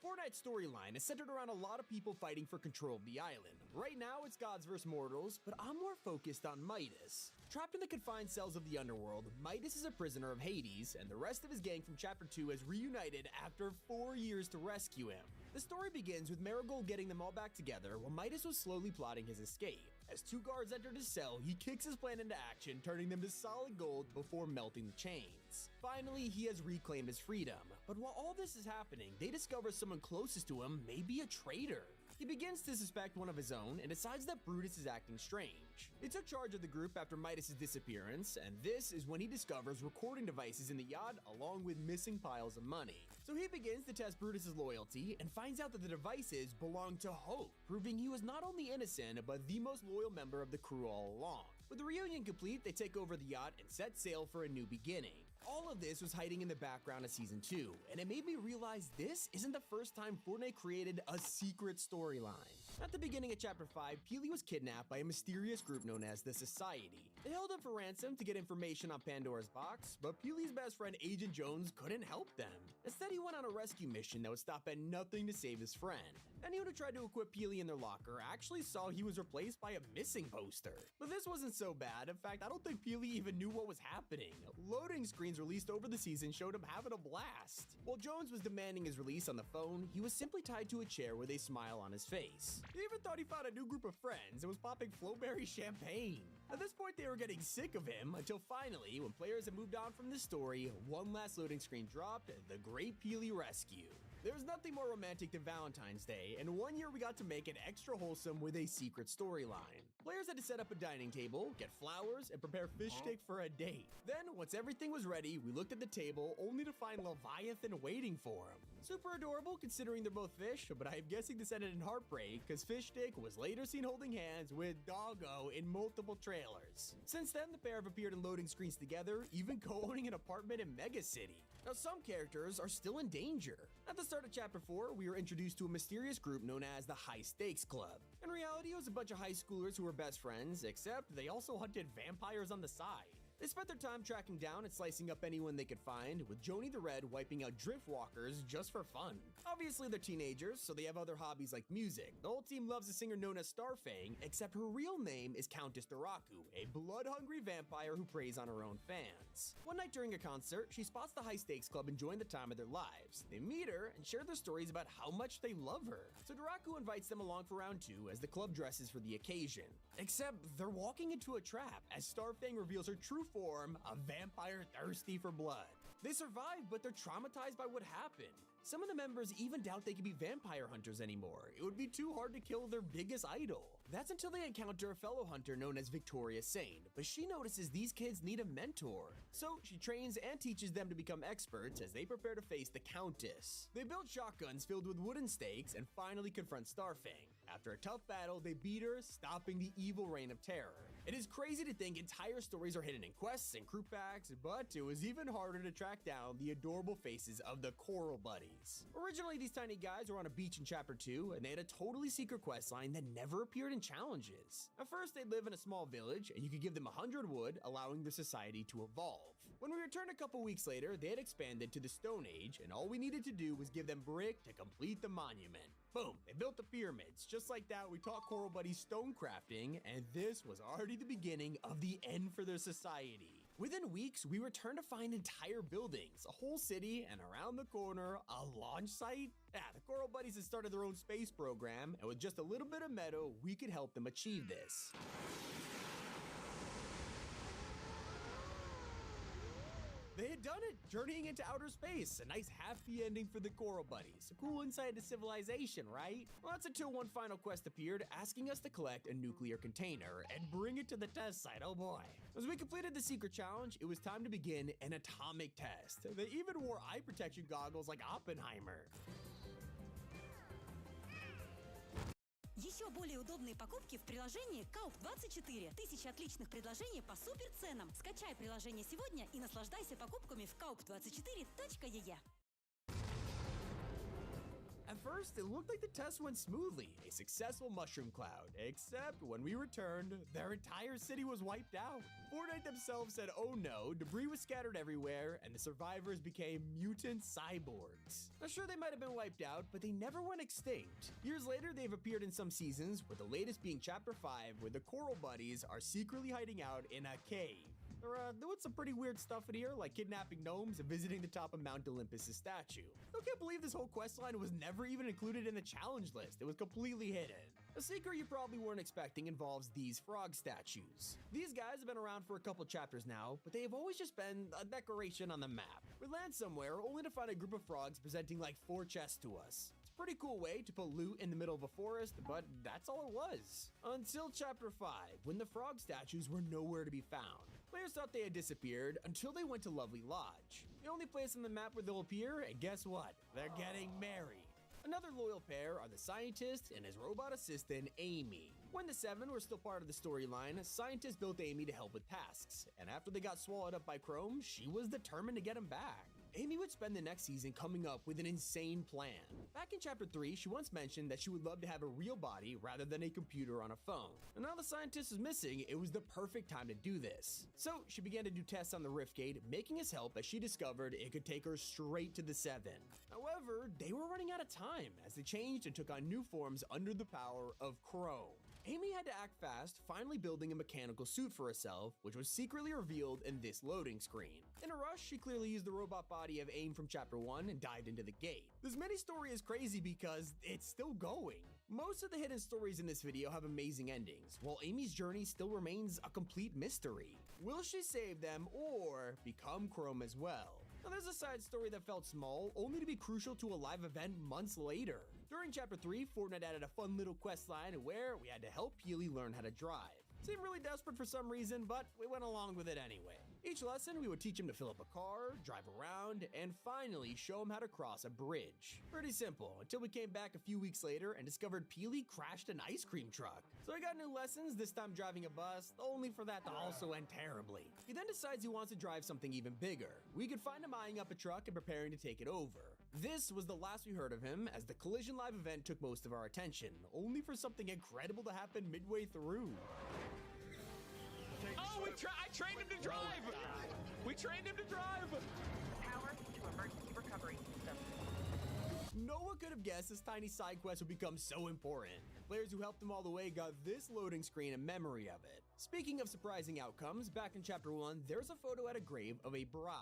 Fortnite's storyline is centered around a lot of people fighting for control of the island. Right now, it's gods vs. mortals, but I'm more focused on Midas. Trapped in the confined cells of the underworld, Midas is a prisoner of Hades, and the rest of his gang from Chapter 2 has reunited after 4 years to rescue him. The story begins with Marigold getting them all back together while Midas was slowly plotting his escape. As two guards entered his cell, he kicks his plan into action, turning them to solid gold before melting the chains. Finally, he has reclaimed his freedom, but while all this is happening, they discover someone closest to him may be a traitor. He begins to suspect one of his own and decides that Brutus is acting strange. They took charge of the group after Midas' disappearance, and this is when he discovers recording devices in the yacht along with missing piles of money. So he begins to test Brutus' loyalty and finds out that the devices belong to Hope, proving he was not only innocent but the most loyal member of the crew all along. With the reunion complete, they take over the yacht and set sail for a new beginning. All of this was hiding in the background of Season 2, and it made me realize this isn't the first time Fortnite created a secret storyline. At the beginning of Chapter 5, Peely was kidnapped by a mysterious group known as the Society. They held him for ransom to get information on Pandora's box, but Peely's best friend Agent Jones couldn't help them. Instead, he went on a rescue mission that would stop at nothing to save his friend. Anyone who tried to equip Peely in their locker actually saw he was replaced by a missing poster. But this wasn't so bad. In fact, I don't think Peely even knew what was happening. Loading screens released over the season showed him having a blast. While Jones was demanding his release on the phone, he was simply tied to a chair with a smile on his face. He even thought he found a new group of friends and was popping Flowberry champagne. At this point, they were getting sick of him until finally, when players had moved on from the story, one last loading screen dropped, the Great Peely Rescue. There's nothing more romantic than Valentine's Day, and one year we got to make it extra wholesome with a secret storyline. Players had to set up a dining table, get flowers, and prepare fish stick for a date. Then, once everything was ready, we looked at the table only to find Leviathan waiting for him. Super adorable considering they're both fish, but I'm guessing this ended in heartbreak because Fish Stick was later seen holding hands with Doggo in multiple trailers. Since then, the pair have appeared in loading screens together, even co-owning an apartment in Mega City. Now, some characters are still in danger. At the start of Chapter 4, we were introduced to a mysterious group known as the High Stakes Club. In reality, it was a bunch of high schoolers who were best friends, except they also hunted vampires on the side. They spent their time tracking down and slicing up anyone they could find, with Joni the Red wiping out driftwalkers just for fun. Obviously, they're teenagers, so they have other hobbies like music. The whole team loves a singer known as Starfang, except her real name is Countess Daraku, a blood-hungry vampire who preys on her own fans. One night during a concert, she spots the High Stakes Club enjoying the time of their lives. They meet her and share their stories about how much they love her. So Daraku invites them along for round 2 as the club dresses for the occasion. Except they're walking into a trap as Starfang reveals her true form, a vampire thirsty for blood. They survive, but they're traumatized by what happened. Some of the members even doubt they can be vampire hunters anymore. It would be too hard to kill their biggest idol. That's until they encounter a fellow hunter known as Victoria Sane, but she notices these kids need a mentor. So she trains and teaches them to become experts as they prepare to face the Countess. They build shotguns filled with wooden stakes and finally confront Starfang. After a tough battle, they beat her, stopping the evil reign of terror. It is crazy to think entire stories are hidden in quests and crew packs, but it was even harder to track down the adorable faces of the Coral Buddies. Originally, these tiny guys were on a beach in Chapter 2, and they had a totally secret quest line that never appeared in challenges. At first, they'd live in a small village, and you could give them 100 wood, allowing the society to evolve. When we returned a couple weeks later, they had expanded to the Stone Age, and all we needed to do was give them brick to complete the monument. Boom, they built the pyramids. Just like that, we taught Coral Buddies stone crafting, and this was already the beginning of the end for their society. Within weeks, we returned to find entire buildings, a whole city, and around the corner, a launch site. The Coral Buddies had started their own space program, and with just a little bit of metal, we could help them achieve this. They had done it, journeying into outer space. A nice happy ending for the Coral Buddies. A cool insight to civilization, right? Well, that's until one final quest appeared, asking us to collect a nuclear container and bring it to the test site. Oh boy. As we completed the secret challenge, it was time to begin an atomic test. They even wore eye protection goggles like Oppenheimer. Еще более удобные покупки в приложении KAUP24. Тысячи отличных предложений по суперценам. Скачай приложение сегодня и наслаждайся покупками в kaup24.ee. At first, it looked like the test went smoothly, a successful mushroom cloud, except when we returned, their entire city was wiped out. Fortnite themselves said, oh no, debris was scattered everywhere, and the survivors became mutant cyborgs. Now sure, they might have been wiped out, but they never went extinct. Years later, they've appeared in some seasons, with the latest being Chapter 5, where the Coral Buddies are secretly hiding out in a cave. They're doing some pretty weird stuff in here, like kidnapping gnomes and visiting the top of Mount Olympus' statue. I can't believe this whole questline was never even included in the challenge list. It was completely hidden. A secret you probably weren't expecting involves these frog statues. These guys have been around for a couple chapters now, but they have always just been a decoration on the map. We land somewhere only to find a group of frogs presenting like 4 chests to us. Pretty cool way to put loot in the middle of a forest, but that's all it was. Until Chapter 5, when the frog statues were nowhere to be found. Players thought they had disappeared until they went to Lovely Lodge. The only place on the map where they'll appear, and guess what? They're getting married. Another loyal pair are the scientist and his robot assistant, Amy. When the Seven were still part of the storyline, scientists built Amy to help with tasks, and after they got swallowed up by Chrome, she was determined to get him back. Amy would spend the next season coming up with an insane plan. Back in Chapter 3, she once mentioned that she would love to have a real body rather than a computer on a phone. And now the scientist is missing, it was the perfect time to do this. So she began to do tests on the Riftgate, making his help as she discovered it could take her straight to the Seven. However, they were running out of time as they changed and took on new forms under the power of Chrome. Amy had to act fast, finally building a mechanical suit for herself, which was secretly revealed in this loading screen. In a rush, she clearly used the robot body of AIM from Chapter 1 and dived into the gate. This mini-story is crazy because it's still going. Most of the hidden stories in this video have amazing endings, while Amy's journey still remains a complete mystery. Will she save them or become Chrome as well? Now there's a side story that felt small, only to be crucial to a live event months later. During Chapter 3, Fortnite added a fun little quest line where we had to help Peely learn how to drive. Seemed really desperate for some reason, but we went along with it anyway. Each lesson, we would teach him to fill up a car, drive around, and finally show him how to cross a bridge. Pretty simple, until we came back a few weeks later and discovered Peely crashed an ice cream truck. So I got new lessons, this time driving a bus, only for that to also end terribly. He then decides he wants to drive something even bigger. We could find him eyeing up a truck and preparing to take it over. This was the last we heard of him, as the Collision Live event took most of our attention, only for something incredible to happen midway through. Oh, I trained him to drive! We trained him to drive! Power to emergency recovery system. No one could have guessed this tiny side quest would become so important. Players who helped him all the way got this loading screen in memory of it. Speaking of surprising outcomes, back in Chapter 1, there's a photo at a grave of a bride.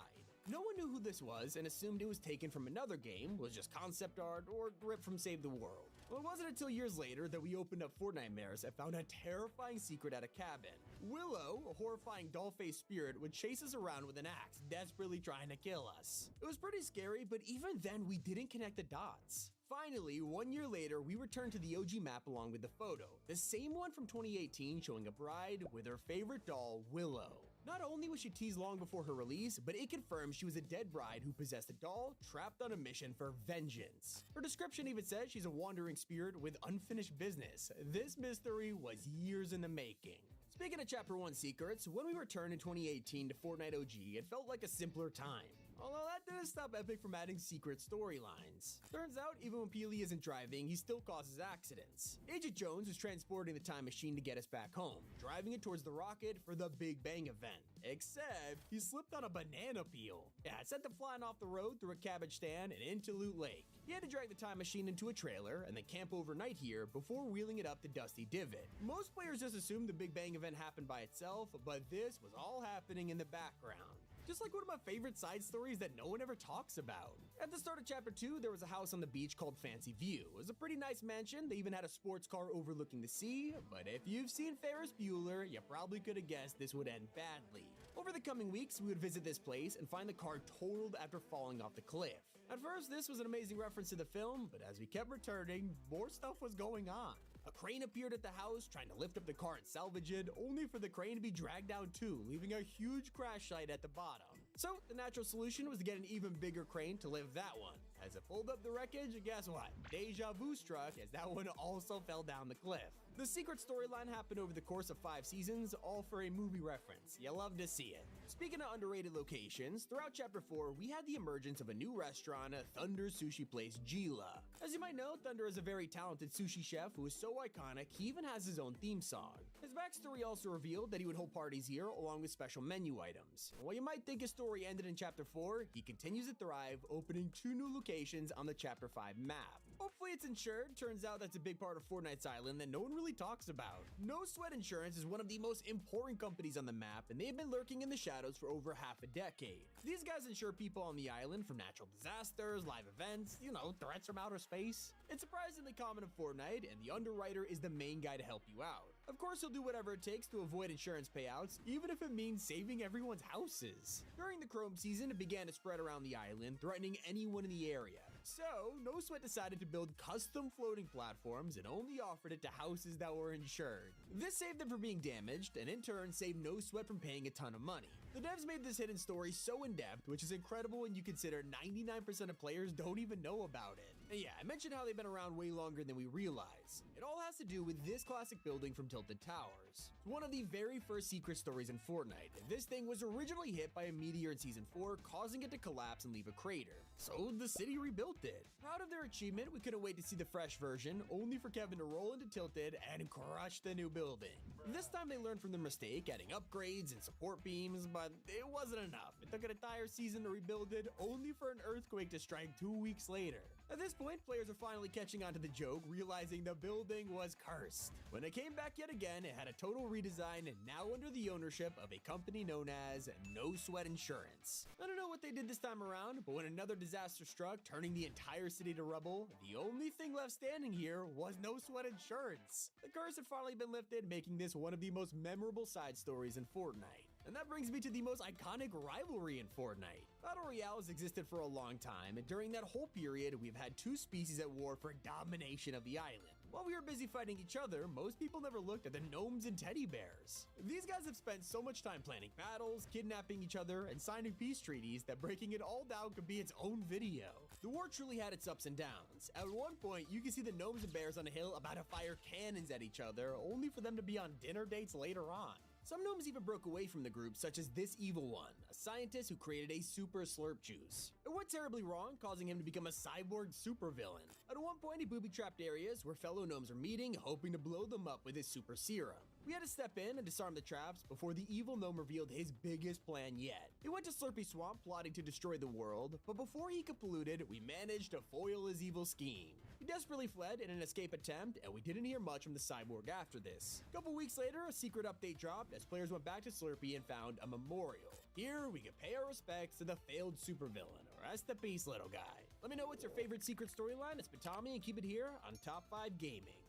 No one knew who this was and assumed it was taken from another game, was just concept art, or ripped from Save the World. Well, it wasn't until years later that we opened up Fortnite Mirrors and found a terrifying secret at a cabin. Willow, a horrifying doll-faced spirit, would chase us around with an axe, desperately trying to kill us. It was pretty scary, but even then we didn't connect the dots. Finally, 1 year later, we returned to the OG map along with the photo, the same one from 2018 showing a bride with her favorite doll, Willow. Not only was she teased long before her release, but it confirmed she was a dead bride who possessed a doll trapped on a mission for vengeance. Her description even says she's a wandering spirit with unfinished business. This mystery was years in the making. Speaking of Chapter 1 secrets, when we returned in 2018 to Fortnite OG, it felt like a simpler time. Although that didn't stop Epic from adding secret storylines. Turns out, even when Peely isn't driving, he still causes accidents. Agent Jones is transporting the time machine to get us back home, driving it towards the rocket for the Big Bang event. Except, he slipped on a banana peel. Yeah, it sent him flying off the road through a cabbage stand and into Loot Lake. He had to drag the time machine into a trailer and then camp overnight here before wheeling it up to Dusty Divot. Most players just assumed the Big Bang event happened by itself, but this was all happening in the background. Just like one of my favorite side stories that no one ever talks about. At the start of Chapter 2, there was a house on the beach called Fancy View. It was a pretty nice mansion. They even had a sports car overlooking the sea. But if you've seen Ferris Bueller, you probably could have guessed this would end badly. Over the coming weeks, we would visit this place and find the car totaled after falling off the cliff. At first, this was an amazing reference to the film, but as we kept returning, more stuff was going on. A crane appeared at the house, trying to lift up the car and salvage it, only for the crane to be dragged down too, leaving a huge crash site at the bottom. So, the natural solution was to get an even bigger crane to lift that one. As it pulled up the wreckage, guess what? Deja vu struck as that one also fell down the cliff. The secret storyline happened over the course of 5 seasons, all for a movie reference. You love to see it. Speaking of underrated locations, throughout Chapter 4, we had the emergence of a new restaurant, Thunder Sushi Place Gila. As you might know, Thunder is a very talented sushi chef who is so iconic, he even has his own theme song. His backstory also revealed that he would hold parties here along with special menu items. And while you might think his story ended in Chapter 4, he continues to thrive, opening 2 new locations on the Chapter 5 map. Hopefully it's insured. Turns out that's a big part of Fortnite's island that no one really talks about. No Sweat Insurance is one of the most important companies on the map, and they've been lurking in the shadows for over half a decade. These guys insure people on the island from natural disasters, live events, threats from outer space. It's surprisingly common in Fortnite, and the underwriter is the main guy to help you out. Of course, he'll do whatever it takes to avoid insurance payouts, even if it means saving everyone's houses. During the Chrome season, it began to spread around the island, threatening anyone in the area. So, No Sweat decided to build custom floating platforms and only offered it to houses that were insured. This saved them from being damaged, and in turn saved No Sweat from paying a ton of money. The devs made this hidden story so in-depth, which is incredible when you consider 99% of players don't even know about it. And yeah, I mentioned how they've been around way longer than we realize. It all has to do with this classic building from Tilted Towers. It's one of the very first secret stories in Fortnite. This thing was originally hit by a meteor in Season 4, causing it to collapse and leave a crater. So the city rebuilt it. Proud of their achievement, we couldn't wait to see the fresh version, only for Kevin to roll into Tilted and crush the new building. This time they learned from their mistake, adding upgrades and support beams, but it wasn't enough. It took an entire season to rebuild it, only for an earthquake to strike 2 weeks later. At this point, players are finally catching on to the joke, realizing the building was cursed. When it came back yet again, it had a total redesign and now under the ownership of a company known as No Sweat Insurance. I don't know what they did this time around, but when another disaster struck, turning the entire city to rubble, the only thing left standing here was No Sweat Insurance. The curse had finally been lifted, making this one of the most memorable side stories in Fortnite. And that brings me to the most iconic rivalry in Fortnite. Battle Royales existed for a long time, and during that whole period, we've had two species at war for domination of the island. While we were busy fighting each other, most people never looked at the gnomes and teddy bears. These guys have spent so much time planning battles, kidnapping each other, and signing peace treaties that breaking it all down could be its own video. The war truly had its ups and downs. At one point, you can see the gnomes and bears on a hill about to fire cannons at each other, only for them to be on dinner dates later on. Some gnomes even broke away from the group, such as this evil one, a scientist who created a super slurp juice. It went terribly wrong, causing him to become a cyborg supervillain. At one point, he booby-trapped areas where fellow gnomes are meeting, hoping to blow them up with his super serum. We had to step in and disarm the traps before the evil gnome revealed his biggest plan yet. He went to Slurpy Swamp plotting to destroy the world, but before he could pollute it, we managed to foil his evil scheme. He desperately fled in an escape attempt, and we didn't hear much from the cyborg after this. A couple weeks later, a secret update dropped as players went back to Slurpy and found a memorial. Here, we could pay our respects to the failed supervillain. Rest in peace, little guy. Let me know what's your favorite secret storyline. It's been Tommy, and keep it here on Top 5 Gaming.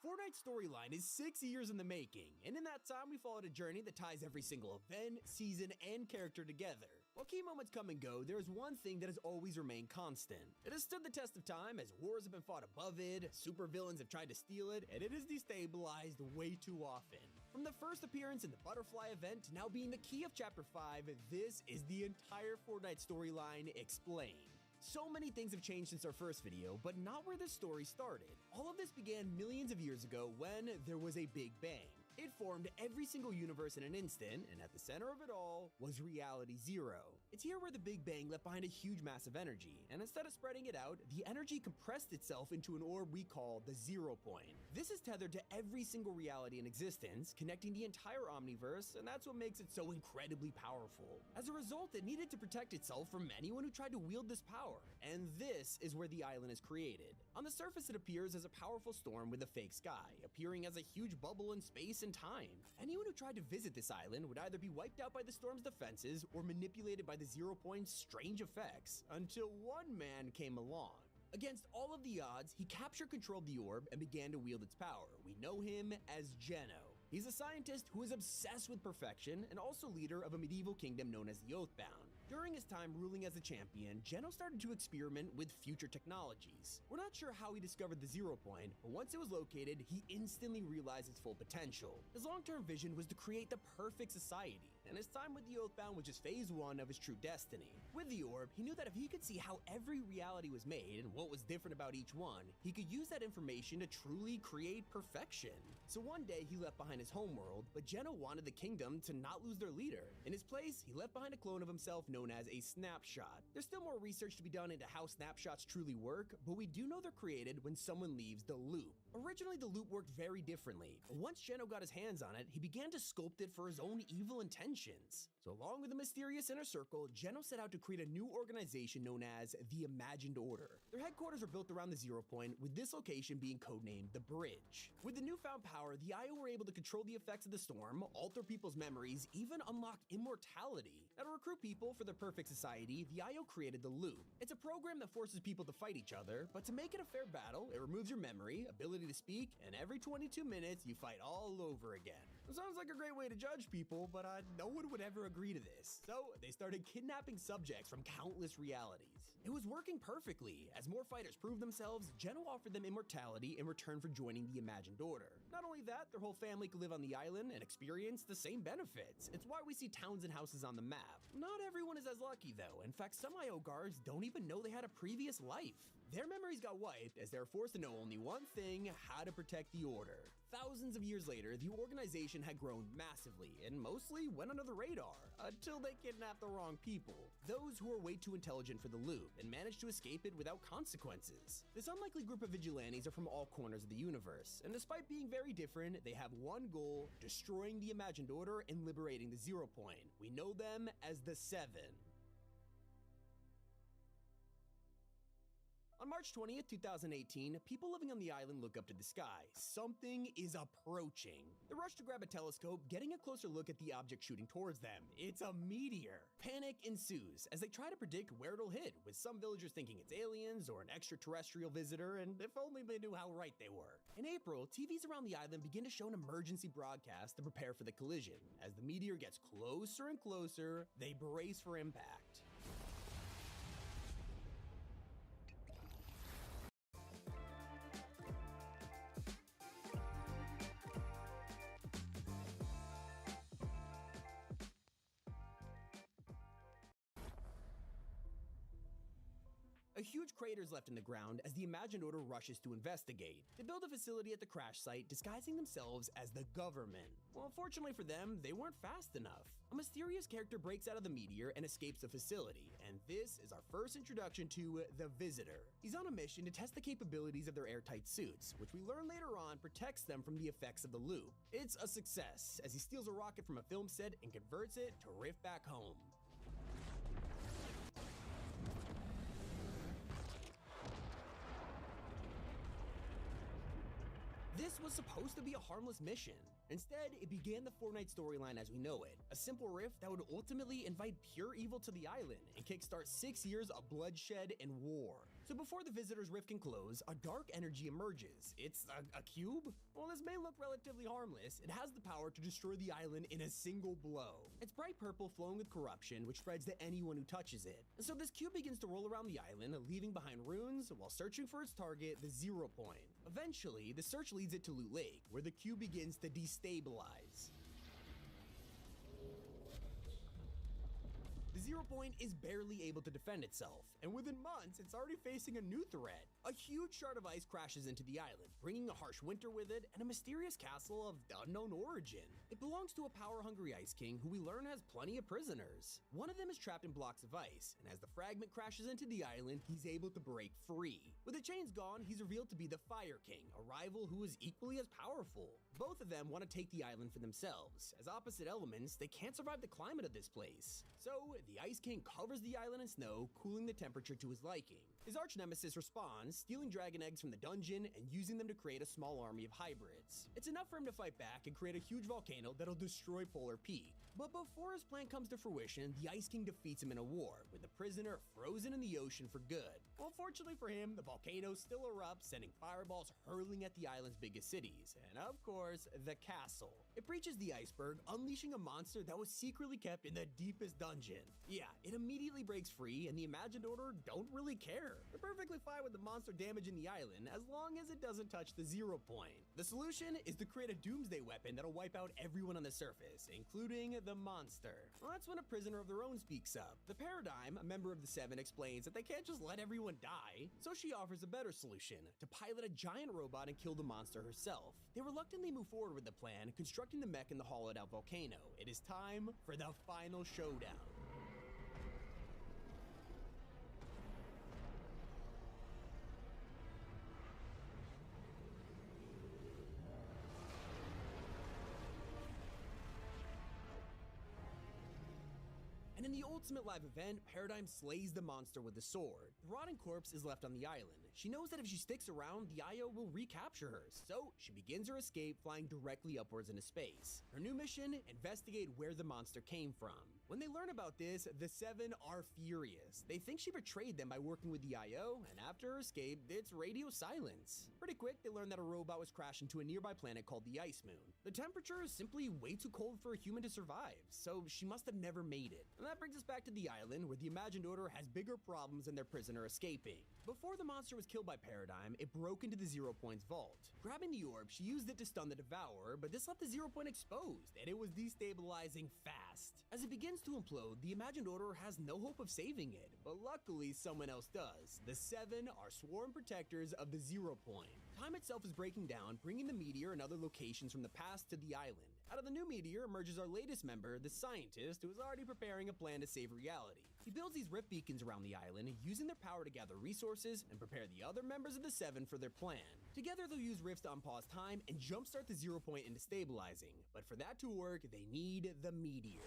Fortnite's storyline is 6 years in the making, and in that time we followed a journey that ties every single event, season, and character together. While key moments come and go, there is one thing that has always remained constant. It has stood the test of time as wars have been fought above it, supervillains have tried to steal it, and it is destabilized way too often. From the first appearance in the Butterfly event to now being the key of Chapter 5, this is the entire Fortnite storyline explained. So many things have changed since our first video, but not where this story started. All of this began millions of years ago when there was a Big Bang. It formed every single universe in an instant, and at the center of it all was Reality Zero. It's here where the Big Bang left behind a huge mass of energy, and instead of spreading it out, the energy compressed itself into an orb we call the 0 point. This is tethered to every single reality in existence, connecting the entire Omniverse, and that's what makes it so incredibly powerful. As a result, it needed to protect itself from anyone who tried to wield this power, and this is where the island is created. On the surface, it appears as a powerful storm with a fake sky, appearing as a huge bubble in space and time. Anyone who tried to visit this island would either be wiped out by the storm's defenses or manipulated by the 0 point's strange effects, until one man came along. Against all of the odds, he captured control of the orb and began to wield its power. We know him as Geno. He's a scientist who is obsessed with perfection and also leader of a medieval kingdom known as the Oathbound. During his time ruling as a champion, Geno started to experiment with future technologies. We're not sure how he discovered the 0 point, but once it was located, he instantly realized its full potential. His long-term vision was to create the perfect society, and his time with the Oathbound was just phase 1 of his true destiny. With the orb, he knew that if he could see how every reality was made and what was different about each one, he could use that information to truly create perfection. So one day, he left behind his homeworld, but Geno wanted the kingdom to not lose their leader. In his place, he left behind a clone of himself known as a snapshot. There's still more research to be done into how snapshots truly work, but we do know they're created when someone leaves the loop. Originally, the loop worked very differently, but once Geno got his hands on it, he began to sculpt it for his own evil intentions. So along with the mysterious inner circle, Geno set out to create a new organization known as the Imagined Order. Their headquarters are built around the 0 point, with this location being codenamed the Bridge. With the newfound power, the IO were able to control the effects of the storm, alter people's memories, even unlock immortality. Now, to recruit people for their perfect society, the IO created the Loop. It's a program that forces people to fight each other, but to make it a fair battle, it removes your memory, ability to speak, and every 22 minutes, you fight all over again. It sounds like a great way to judge people, but no one would ever agree to this. So they started kidnapping subjects from countless realities. It was working perfectly. As more fighters proved themselves, Geno offered them immortality in return for joining the Imagined Order. Not only that, their whole family could live on the island and experience the same benefits. It's why we see towns and houses on the map. Not everyone is as lucky though. In fact, some IO guards don't even know they had a previous life. Their memories got wiped as they were forced to know only one thing: how to protect the Order. Thousands of years later, the organization had grown massively and mostly went under the radar until they kidnapped the wrong people. Those who were way too intelligent for the loop and managed to escape it without consequences. This unlikely group of vigilantes are from all corners of the universe, and despite being very different, they have one goal: destroying the Imagined Order and liberating the Zero Point. We know them as the Seven. On March 20th, 2018, people living on the island look up to the sky. Something is approaching. They rush to grab a telescope, getting a closer look at the object shooting towards them. It's a meteor. Panic ensues as they try to predict where it'll hit, with some villagers thinking it's aliens or an extraterrestrial visitor, and if only they knew how right they were. In April, TVs around the island begin to show an emergency broadcast to prepare for the collision. As the meteor gets closer and closer, they brace for impact. A huge crater is left in the ground as the Imagined Order rushes to investigate. They build a facility at the crash site, disguising themselves as the government. Well, fortunately for them, they weren't fast enough. A mysterious character breaks out of the meteor and escapes the facility, and this is our first introduction to the Visitor. He's on a mission to test the capabilities of their airtight suits, which we learn later on protects them from the effects of the loop. It's a success, as he steals a rocket from a film set and converts it to rift back home. This was supposed to be a harmless mission. Instead, it began the Fortnite storyline as we know it, a simple rift that would ultimately invite pure evil to the island and kickstart 6 years of bloodshed and war. So before the Visitor's rift can close, a dark energy emerges. It's a cube? Well, this may look relatively harmless. It has the power to destroy the island in a single blow. It's bright purple, flowing with corruption, which spreads to anyone who touches it. And so this cube begins to roll around the island, leaving behind runes while searching for its target, the Zero Point. Eventually, the search leads it to Loot Lake, where the cube begins to destabilize. The Zero Point is barely able to defend itself, and within months, it's already facing a new threat. A huge shard of ice crashes into the island, bringing a harsh winter with it and a mysterious castle of unknown origin. It belongs to a power-hungry Ice King who we learn has plenty of prisoners. One of them is trapped in blocks of ice, and as the fragment crashes into the island, he's able to break free. With the chains gone, he's revealed to be the Fire King, a rival who is equally as powerful. Both of them want to take the island for themselves. As opposite elements, they can't survive the climate of this place. So, the Ice King covers the island in snow, cooling the temperature to his liking. His arch-nemesis responds, stealing dragon eggs from the dungeon and using them to create a small army of hybrids. It's enough for him to fight back and create a huge volcano that'll destroy Polar Peak. But before his plan comes to fruition, the Ice King defeats him in a war, with the prisoner frozen in the ocean for good. Well, fortunately for him, the volcano still erupts, sending fireballs hurling at the island's biggest cities, and of course, the castle. It breaches the iceberg, unleashing a monster that was secretly kept in the deepest dungeon. Yeah, it immediately breaks free, and the Imagined Order don't really care. They're perfectly fine with the monster damaging the island, as long as it doesn't touch the Zero Point. The solution is to create a doomsday weapon that'll wipe out everyone on the surface, including the monster. Well, that's when a prisoner of their own speaks up. The Paradigm, a member of the Seven, explains that they can't just let everyone die, so she offers a better solution, to pilot a giant robot and kill the monster herself. They reluctantly move forward with the plan, constructing the mech in the hollowed out volcano. It is time for the final showdown. And in the ultimate live event, Paradigm slays the monster with a sword. The rotting corpse is left on the island. She knows that if she sticks around, the IO will recapture her, so she begins her escape, flying directly upwards into space. Her new mission: investigate where the monster came from. When they learn about this, the Seven are furious. They think she betrayed them by working with the IO, and after her escape, it's radio silence. Pretty quick, they learn that a robot was crashed into a nearby planet called the Ice Moon. The temperature is simply way too cold for a human to survive, so she must have never made it. And that brings us back to the island, where the Imagined Order has bigger problems than their prisoner escaping. Before the monster was killed by Paradigm, it broke into the Zero Point's vault. Grabbing the orb, she used it to stun the Devourer, but this left the Zero Point exposed, and it was destabilizing fast. As it begins to implode, the Imagined Order has no hope of saving it, but luckily someone else does. The Seven are sworn protectors of the Zero Point. Time itself is breaking down, bringing the meteor and other locations from the past to the island. Out of the new meteor emerges our latest member, the scientist, who is already preparing a plan to save reality. He builds these rift beacons around the island, using their power to gather resources and prepare the other members of the Seven for their plan. Together, they'll use rifts to unpause time and jumpstart the Zero Point into stabilizing. But for that to work, they need the meteor.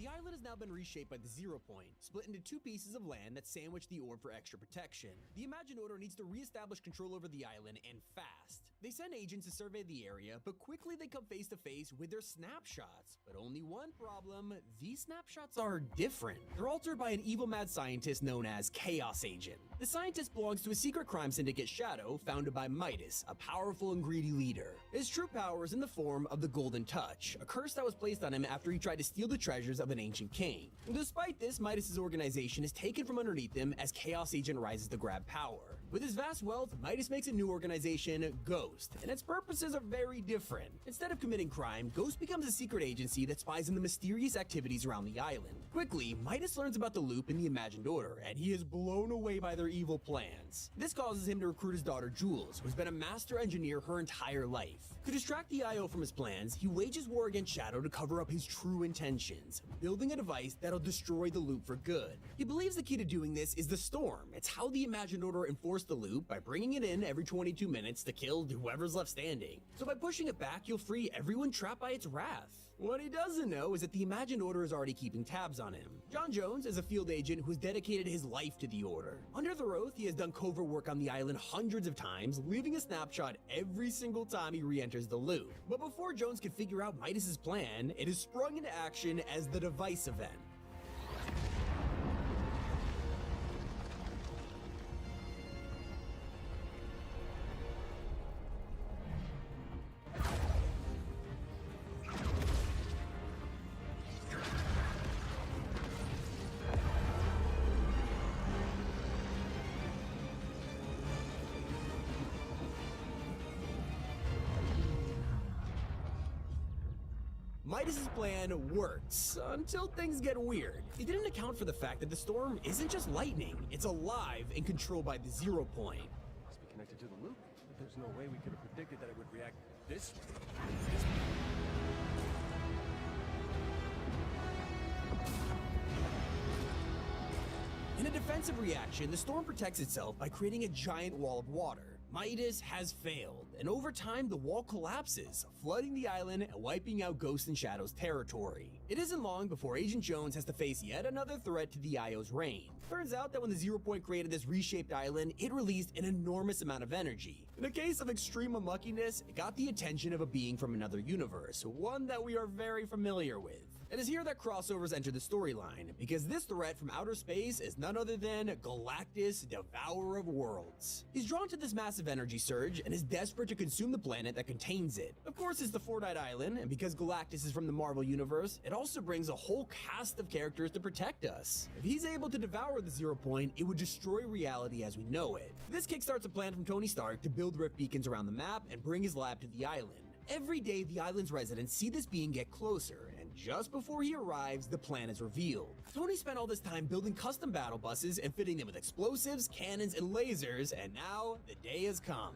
The island has now been reshaped by the Zero Point, split into two pieces of land that sandwich the orb for extra protection. The Imagined Order needs to re-establish control over the island, and fast. They send agents to survey the area, but quickly they come face to face with their snapshots. But only one problem, these snapshots are different. They're altered by an evil mad scientist known as Chaos Agent. The scientist belongs to a secret crime syndicate Shadow, founded by Midas, a powerful and greedy leader. His true power is in the form of the Golden Touch, a curse that was placed on him after he tried to steal the treasures of an ancient king. Despite this, Midas' organization is taken from underneath him as Chaos Agent rises to grab power. With his vast wealth, Midas makes a new organization, Ghost, and its purposes are very different. Instead of committing crime, Ghost becomes a secret agency that spies on the mysterious activities around the island. Quickly, Midas learns about the loop in the Imagined Order, and he is blown away by their evil plans. This causes him to recruit his daughter Jules, who has been a master engineer her entire life. To distract the IO from his plans, he wages war against Shadow to cover up his true intentions, building a device that'll destroy the loop for good. He believes the key to doing this is the Storm. It's how the Imagined Order enforced the loop by bringing it in every 22 minutes to kill whoever's left standing. So by pushing it back, you'll free everyone trapped by its wrath. What he doesn't know is that the Imagined Order is already keeping tabs on him. John Jones is a field agent who has dedicated his life to the Order. Under their oath, he has done covert work on the island hundreds of times, leaving a snapshot every single time he re-enters the loop. But before Jones can figure out Midas' plan, it is sprung into action as the device event. Midas' plan works, until things get weird. He didn't account for the fact that the storm isn't just lightning, it's alive and controlled by the Zero Point. Must be connected to the loop, but there's no way we could have predicted that it would react this way. In a defensive reaction, the storm protects itself by creating a giant wall of water. Midas has failed. and over time the wall collapses, flooding the island and wiping out Ghost and Shadow's territory. It isn't long before Agent Jones has to face yet another threat to the IO's reign. Turns out that when the Zero Point created this reshaped island, it released an enormous amount of energy. In a case of extreme unluckiness, it got the attention of a being from another universe, one that we are very familiar with. It is here that crossovers enter the storyline, because this threat from outer space is none other than Galactus, Devourer of Worlds. He's drawn to this massive energy surge and is desperate to consume the planet that contains it. Of course, it's the Fortnite Island, and because Galactus is from the Marvel Universe, it also brings a whole cast of characters to protect us. If he's able to devour the Zero Point, it would destroy reality as we know it. This kickstarts a plan from Tony Stark to build rift beacons around the map and bring his lab to the island. Every day, the island's residents see this being get closer, and just before he arrives, the plan is revealed. Tony spent all this time building custom battle buses and fitting them with explosives, cannons, and lasers, and now the day has come.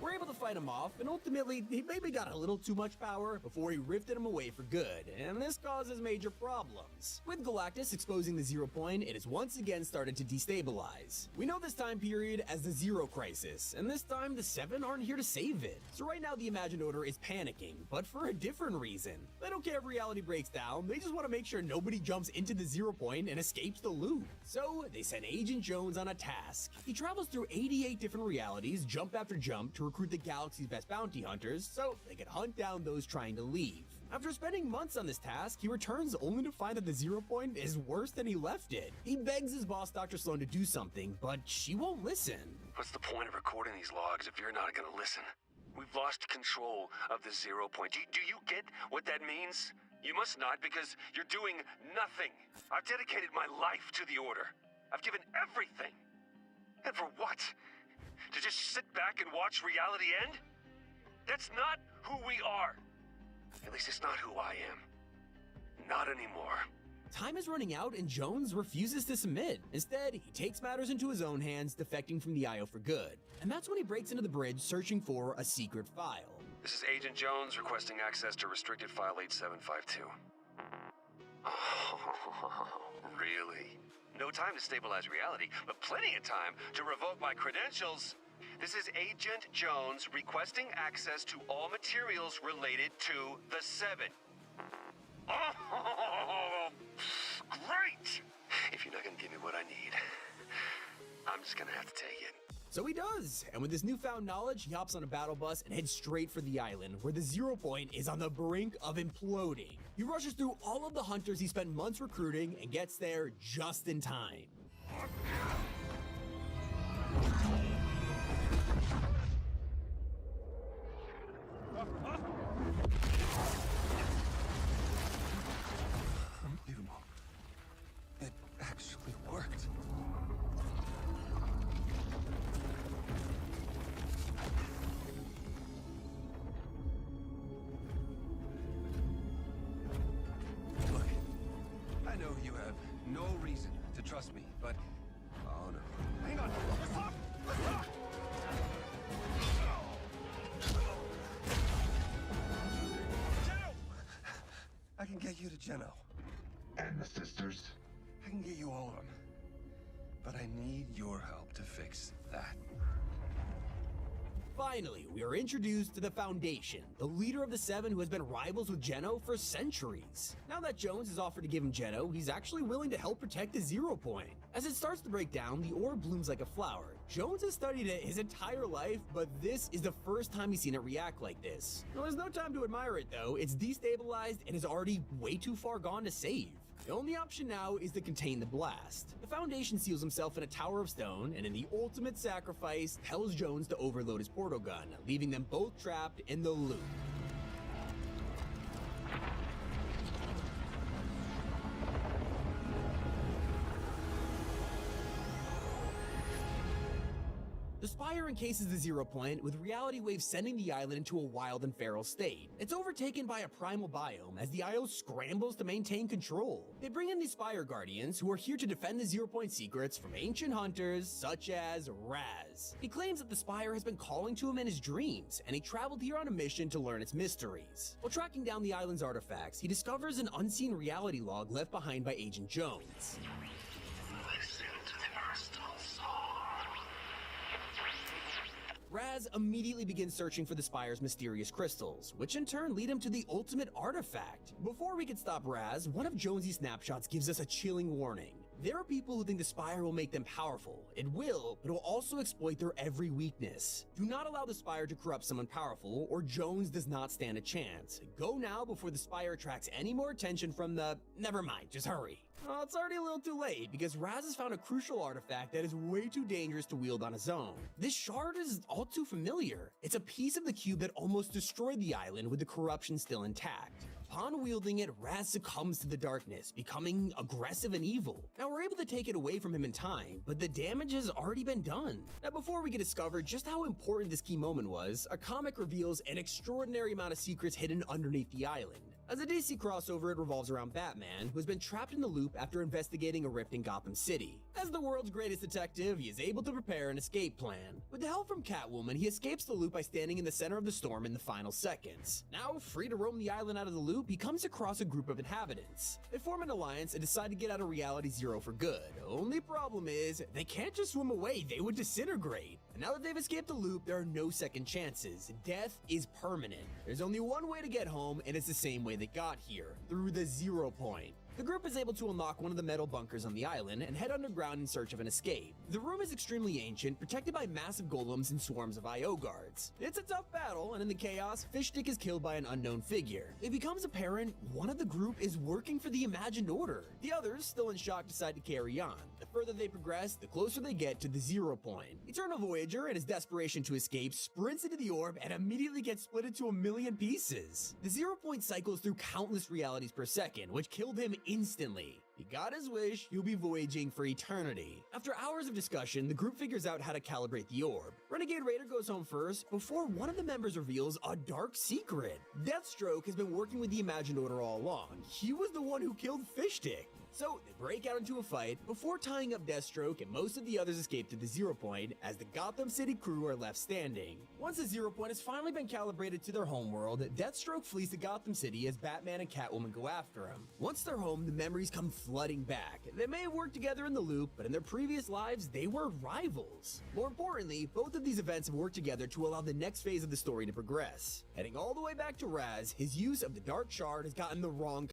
We're able to fight him off, and ultimately, he maybe got a little too much power before he rifted him away for good, and this causes major problems. With Galactus exposing the Zero Point, it has once again started to destabilize. We know this time period as the Zero Crisis, and this time the Seven aren't here to save it. So right now the Imagined Order is panicking, but for a different reason. They don't care if reality breaks down, they just want to make sure nobody jumps into the Zero Point and escapes the loot. So they send Agent Jones on a task. He travels through 88 different realities, jump after jump, to recruit the galaxy's best bounty hunters, so they can hunt down those trying to leave. After spending months on this task, he returns only to find that the Zero Point is worse than he left it. He begs his boss, Dr. Sloan, to do something, but she won't listen. What's the point of recording these logs if you're not gonna listen? We've lost control of the Zero Point. Do you get what that means? You must not, because you're doing nothing. I've dedicated my life to the Order. I've given everything. And for what? To just sit back and watch reality end? That's not who we are. At least it's not who I am. Not anymore. Time is running out and Jones refuses to submit. Instead, he takes matters into his own hands, defecting from the IO for good. And that's when he breaks into the bridge searching for a secret file. This is Agent Jones requesting access to restricted file 8752. Oh, really? No time to stabilize reality, but plenty of time to revoke my credentials. This is Agent Jones requesting access to all materials related to the Seven. Oh, great! If you're not gonna give me what I need, I'm just gonna have to take it. So he does, and with his newfound knowledge, he hops on a battle bus and heads straight for the island, where the Zero Point is on the brink of imploding. He rushes through all of the hunters he spent months recruiting and gets there just in time. Unbelievable. It actually worked. Look, I know you have no reason to trust me, but... Oh no. Hang on! Let's talk! Let's talk! I can get you to Geno. And the sisters? I can get you all of them. But I need your help to fix that. Finally, we are introduced to the Foundation, the leader of the Seven who has been rivals with Geno for centuries. Now that Jones has offered to give him Geno, he's actually willing to help protect the Zero Point. As it starts to break down, the orb blooms like a flower. Jones has studied it his entire life, but this is the first time he's seen it react like this. Now, there's no time to admire it though. It's destabilized and is already way too far gone to save. The only option now is to contain the blast. The Foundation seals himself in a tower of stone, and in the ultimate sacrifice, tells Jones to overload his portal gun, leaving them both trapped in the loop. The Spire encases the Zero Point, with reality waves sending the island into a wild and feral state. It's overtaken by a primal biome as the IO scrambles to maintain control. They bring in the Spire Guardians, who are here to defend the Zero Point secrets from ancient hunters such as Raz. He claims that the Spire has been calling to him in his dreams, and he traveled here on a mission to learn its mysteries. While tracking down the island's artifacts, he discovers an unseen reality log left behind by Agent Jones. Raz immediately begins searching for the Spire's mysterious crystals, which in turn lead him to the ultimate artifact. Before we can stop Raz, one of Jonesy's snapshots gives us a chilling warning. There are people who think the Spire will make them powerful. It will, but it will also exploit their every weakness. Do not allow the Spire to corrupt someone powerful, or Jones does not stand a chance. Go now before the Spire attracts any more attention from the... Never mind, just hurry. Well, it's already a little too late, because Raz has found a crucial artifact that is way too dangerous to wield on his own. This shard is all too familiar. It's a piece of the cube that almost destroyed the island with the corruption still intact. Upon wielding it, Raz succumbs to the darkness, becoming aggressive and evil. Now, we're able to take it away from him in time, but the damage has already been done. Now, before we can discover just how important this key moment was, a comic reveals an extraordinary amount of secrets hidden underneath the island. As a DC crossover, it revolves around Batman, who has been trapped in the loop after investigating a rift in Gotham City. As the world's greatest detective, he is able to prepare an escape plan. With the help from Catwoman, he escapes the loop by standing in the center of the storm in the final seconds. Now, free to roam the island out of the loop, he comes across a group of inhabitants. They form an alliance and decide to get out of Reality Zero for good. Only problem is, they can't just swim away, they would disintegrate. And now that they've escaped the loop, there are no second chances. Death is permanent. There's only one way to get home, and it's the same way they got here, through the Zero Point. The group is able to unlock one of the metal bunkers on the island and head underground in search of an escape. The room is extremely ancient, protected by massive golems and swarms of IO guards. It's a tough battle, and in the chaos, Fishstick is killed by an unknown figure. It becomes apparent one of the group is working for the Imagined Order. The others, still in shock, decide to carry on. The further they progress, the closer they get to the Zero Point. Eternal Voyager, in his desperation to escape, sprints into the orb and immediately gets split into 1,000,000 pieces. The Zero Point cycles through countless realities per second, which killed him instantly. He got his wish, he'll be voyaging for eternity. After hours of discussion, the group figures out how to calibrate the orb. Renegade Raider goes home first, before one of the members reveals a dark secret. Deathstroke has been working with the Imagined Order all along. He was the one who killed Fishstick. So, they break out into a fight before tying up Deathstroke, and most of the others escape to the Zero Point as the Gotham City crew are left standing. Once the Zero Point has finally been calibrated to their homeworld, Deathstroke flees to Gotham City as Batman and Catwoman go after him. Once they're home, the memories come flooding back. They may have worked together in the loop, but in their previous lives, they were rivals. More importantly, both of these events have worked together to allow the next phase of the story to progress. Heading all the way back to Raz, his use of the Dark Shard has gotten the wrong